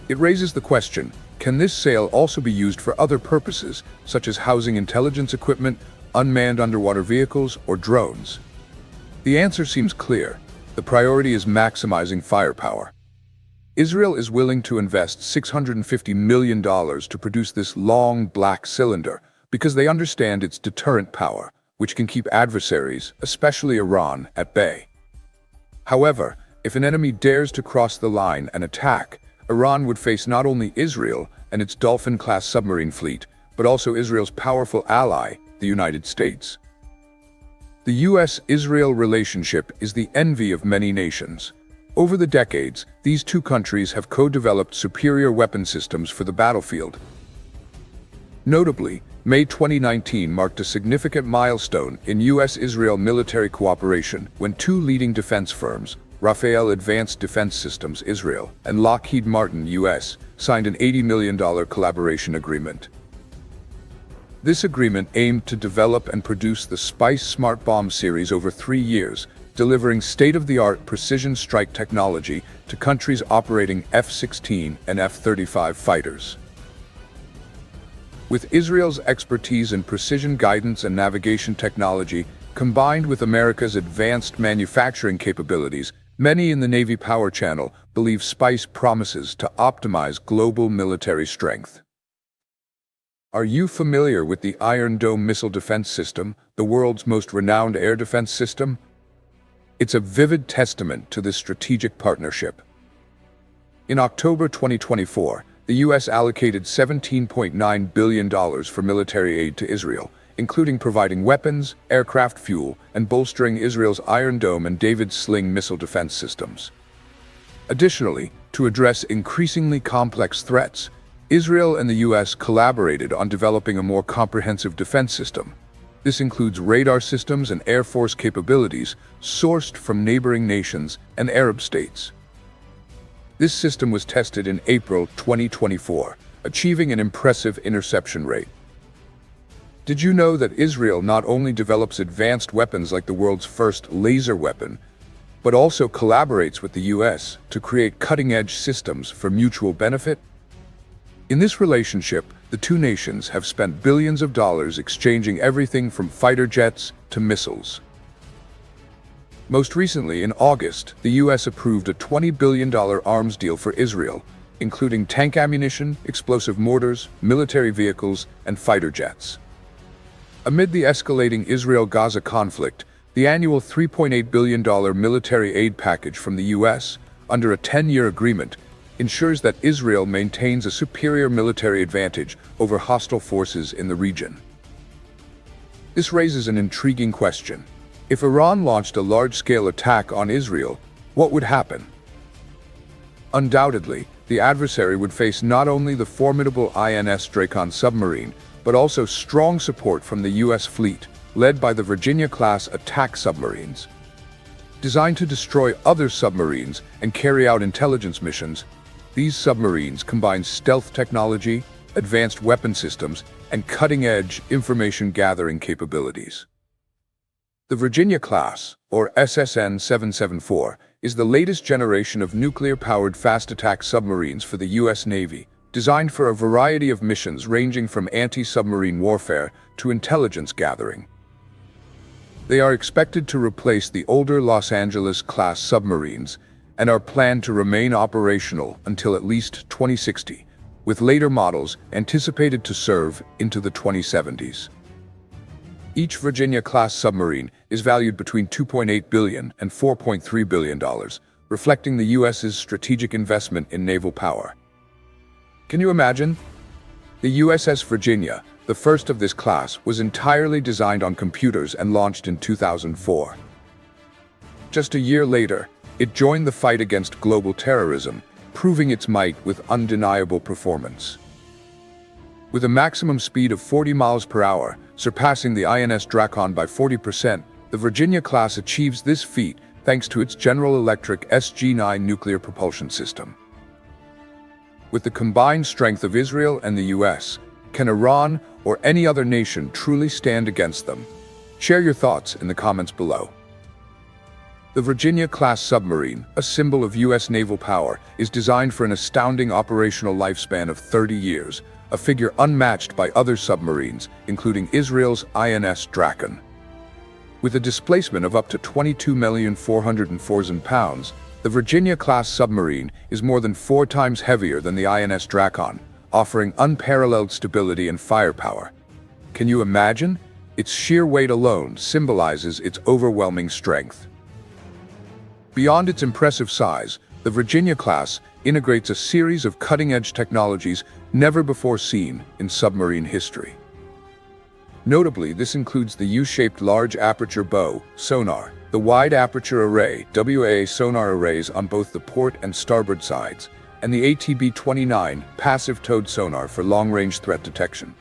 It raises the question, can this sail also be used for other purposes, such as housing intelligence equipment, unmanned underwater vehicles, or drones? The answer seems clear. The priority is maximizing firepower. Israel is willing to invest $650 million to produce this long, black cylinder because they understand its deterrent power, which can keep adversaries, especially Iran, at bay. However, if an enemy dares to cross the line and attack, Iran would face not only Israel and its Dolphin-class submarine fleet, but also Israel's powerful ally, the United States. The U.S.-Israel relationship is the envy of many nations. Over the decades, these two countries have co-developed superior weapon systems for the battlefield. Notably, May 2019 marked a significant milestone in U.S.-Israel military cooperation when two leading defense firms, Rafael Advanced Defense Systems Israel and Lockheed Martin U.S., signed an $80 million collaboration agreement. This agreement aimed to develop and produce the Spice Smart Bomb series over 3 years, delivering state-of-the-art precision strike technology to countries operating F-16 and F-35 fighters. With Israel's expertise in precision guidance and navigation technology, combined with America's advanced manufacturing capabilities, many in the Navy Power Channel believe SPICE promises to optimize global military strength. Are you familiar with the Iron Dome missile defense system, the world's most renowned air defense system? It's a vivid testament to this strategic partnership. In October 2024, the U.S. allocated $17.9 billion for military aid to Israel, including providing weapons, aircraft fuel, and bolstering Israel's Iron Dome and David's Sling missile defense systems. Additionally, to address increasingly complex threats, Israel and the U.S. collaborated on developing a more comprehensive defense system. This includes radar systems and Air Force capabilities sourced from neighboring nations and Arab states. This system was tested in April 2024, achieving an impressive interception rate. Did you know that Israel not only develops advanced weapons like the world's first laser weapon, but also collaborates with the U.S. to create cutting-edge systems for mutual benefit? In this relationship, the two nations have spent billions of dollars exchanging everything from fighter jets to missiles. Most recently, in August, the U.S. approved a $20 billion arms deal for Israel, including tank ammunition, explosive mortars, military vehicles, and fighter jets. Amid the escalating Israel-Gaza conflict, the annual $3.8 billion military aid package from the U.S., under a 10-year agreement, ensures that Israel maintains a superior military advantage over hostile forces in the region. This raises an intriguing question. If Iran launched a large-scale attack on Israel, what would happen? Undoubtedly, the adversary would face not only the formidable INS Drakon submarine, but also strong support from the U.S. fleet, led by the Virginia-class attack submarines. Designed to destroy other submarines and carry out intelligence missions, these submarines combine stealth technology, advanced weapon systems, and cutting-edge information-gathering capabilities. The Virginia-class, or SSN 774, is the latest generation of nuclear-powered fast-attack submarines for the U.S. Navy, designed for a variety of missions ranging from anti-submarine warfare to intelligence gathering. They are expected to replace the older Los Angeles-class submarines and are planned to remain operational until at least 2060, with later models anticipated to serve into the 2070s. Each Virginia-class submarine is valued between $2.8 billion and $4.3 billion, reflecting the U.S.'s strategic investment in naval power. Can you imagine? The USS Virginia, the first of this class, was entirely designed on computers and launched in 2004. Just a year later, it joined the fight against global terrorism, proving its might with undeniable performance. With a maximum speed of 40 miles per hour, surpassing the INS Drakon by 40%, the Virginia-class achieves this feat thanks to its General Electric SG-9 nuclear propulsion system. With the combined strength of Israel and the US, can Iran or any other nation truly stand against them? Share your thoughts in the comments below. The Virginia-class submarine, a symbol of U.S. naval power, is designed for an astounding operational lifespan of 30 years, a figure unmatched by other submarines, including Israel's INS Drakon. With a displacement of up to 22,404,000 pounds, the Virginia-class submarine is more than 4 times heavier than the INS Drakon, offering unparalleled stability and firepower. Can you imagine? Its sheer weight alone symbolizes its overwhelming strength. Beyond its impressive size, the Virginia-class integrates a series of cutting-edge technologies never before seen in submarine history. Notably, this includes the U-shaped large aperture bow sonar, the wide aperture array WAA sonar arrays on both the port and starboard sides, and the ATB-29 passive towed sonar for long-range threat detection.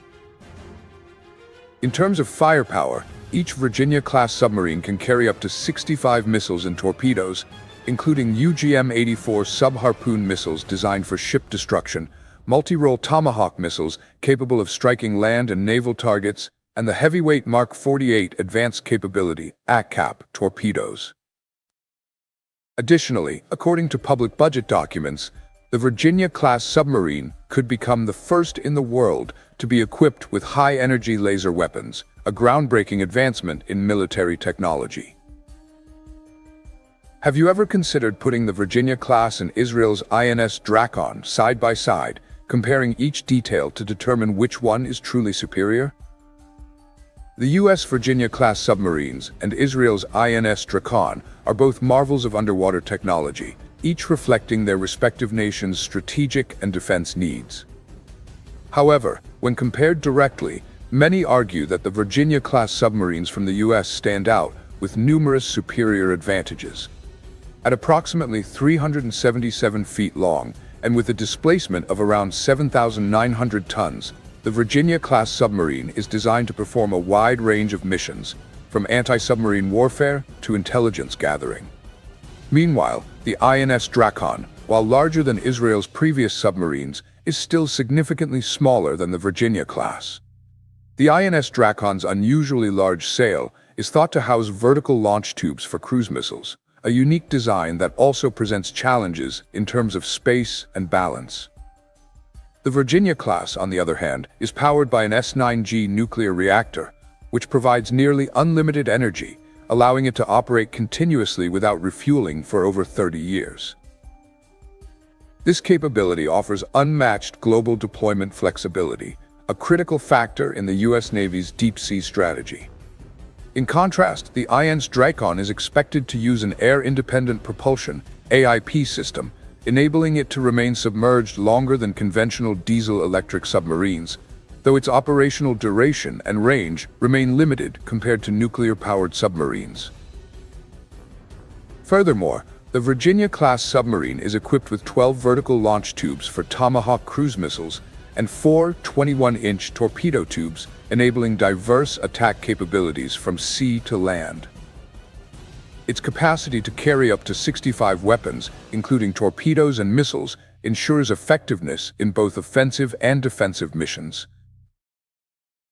In terms of firepower, each Virginia-class submarine can carry up to 65 missiles and torpedoes, including UGM-84 sub-Harpoon missiles designed for ship destruction, multi-role Tomahawk missiles capable of striking land and naval targets, and the heavyweight Mark 48 Advanced Capability ACAP torpedoes. Additionally, according to public budget documents, the Virginia-class submarine could become the first in the world to be equipped with high-energy laser weapons, a groundbreaking advancement in military technology. Have you ever considered putting the Virginia-class and Israel's INS Drakon side by side, comparing each detail to determine which one is truly superior? The U.S. Virginia-class submarines and Israel's INS Drakon are both marvels of underwater technology, each reflecting their respective nations' strategic and defense needs. However, when compared directly, many argue that the Virginia-class submarines from the U.S. stand out with numerous superior advantages. At approximately 377 feet long and with a displacement of around 7,900 tons, the Virginia-class submarine is designed to perform a wide range of missions, from anti-submarine warfare to intelligence gathering. Meanwhile, the INS Drakon, while larger than Israel's previous submarines, is still significantly smaller than the Virginia-class. The INS Drakon's unusually large sail is thought to house vertical launch tubes for cruise missiles, a unique design that also presents challenges in terms of space and balance. The Virginia-class, on the other hand, is powered by an S9G nuclear reactor, which provides nearly unlimited energy, allowing it to operate continuously without refueling for over 30 years. This capability offers unmatched global deployment flexibility, a critical factor in the U.S. Navy's deep-sea strategy. In contrast, the INS Drakon is expected to use an air-independent propulsion (AIP) system, enabling it to remain submerged longer than conventional diesel-electric submarines, though its operational duration and range remain limited compared to nuclear-powered submarines. Furthermore, the Virginia-class submarine is equipped with 12 vertical launch tubes for Tomahawk cruise missiles and 4 21-inch torpedo tubes, enabling diverse attack capabilities from sea to land. Its capacity to carry up to 65 weapons, including torpedoes and missiles, ensures effectiveness in both offensive and defensive missions.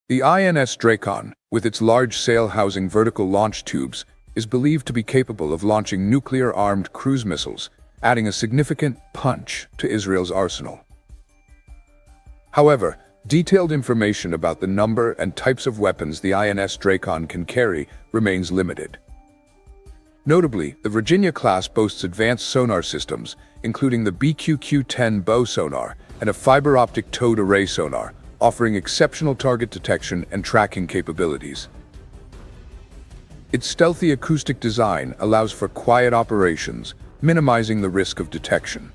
The INS Drakon, with its large sail-housing vertical launch tubes, is believed to be capable of launching nuclear-armed cruise missiles, adding a significant punch to Israel's arsenal. However, detailed information about the number and types of weapons the INS Drakon can carry remains limited. Notably, the Virginia-class boasts advanced sonar systems, including the BQQ-10 bow sonar and a fiber-optic towed array sonar, offering exceptional target detection and tracking capabilities. Its stealthy acoustic design allows for quiet operations, minimizing the risk of detection.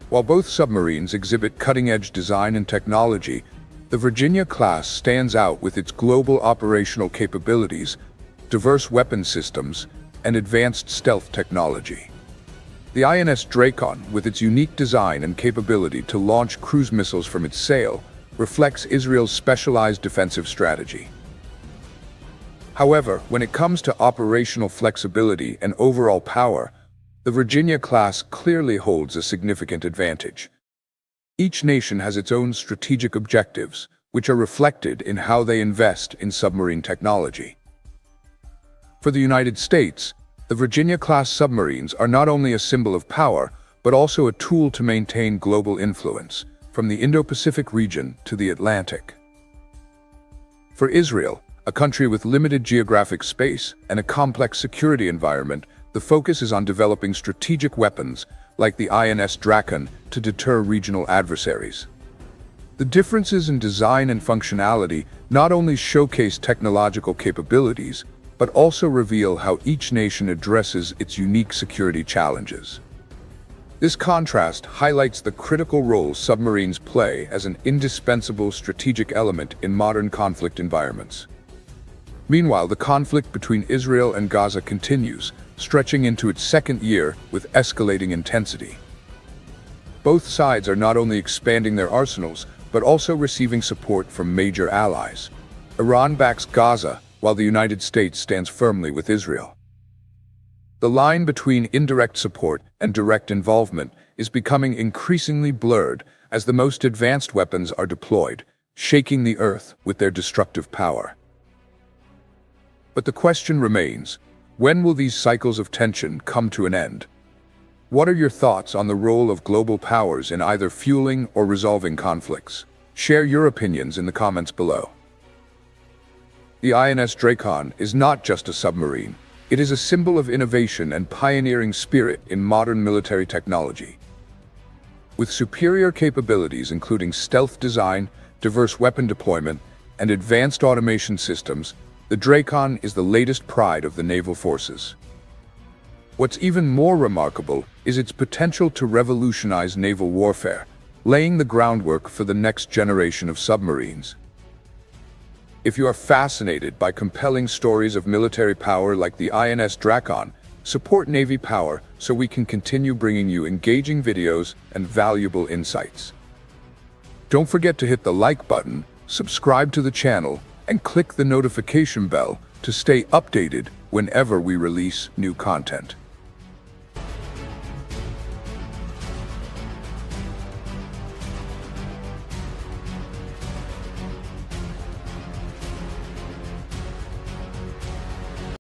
While both submarines exhibit cutting-edge design and technology, the Virginia-class stands out with its global operational capabilities, diverse weapon systems, and advanced stealth technology. The INS Drakon, with its unique design and capability to launch cruise missiles from its sail, reflects Israel's specialized defensive strategy. However, when it comes to operational flexibility and overall power, the Virginia-class clearly holds a significant advantage. Each nation has its own strategic objectives, which are reflected in how they invest in submarine technology. For the United States, the Virginia-class submarines are not only a symbol of power, but also a tool to maintain global influence, from the Indo-Pacific region to the Atlantic. For Israel, a country with limited geographic space and a complex security environment, the focus is on developing strategic weapons, like the INS Drakon, to deter regional adversaries. The differences in design and functionality not only showcase technological capabilities, but also reveal how each nation addresses its unique security challenges. This contrast highlights the critical role submarines play as an indispensable strategic element in modern conflict environments. Meanwhile, the conflict between Israel and Gaza continues, stretching into its second year with escalating intensity. Both sides are not only expanding their arsenals, but also receiving support from major allies. Iran backs Gaza, while the United States stands firmly with Israel. The line between indirect support and direct involvement is becoming increasingly blurred as the most advanced weapons are deployed, shaking the earth with their destructive power. But the question remains, when will these cycles of tension come to an end? What are your thoughts on the role of global powers in either fueling or resolving conflicts? Share your opinions in the comments below. The INS Drakon is not just a submarine. It is a symbol of innovation and pioneering spirit in modern military technology. With superior capabilities including stealth design, diverse weapon deployment, and advanced automation systems, the Drakon is the latest pride of the naval forces. What's even more remarkable is its potential to revolutionize naval warfare, laying the groundwork for the next generation of submarines. If you are fascinated by compelling stories of military power like the INS Drakon, support Navy Power so we can continue bringing you engaging videos and valuable insights. Don't forget to hit the like button, subscribe to the channel, and click the notification bell to stay updated whenever we release new content.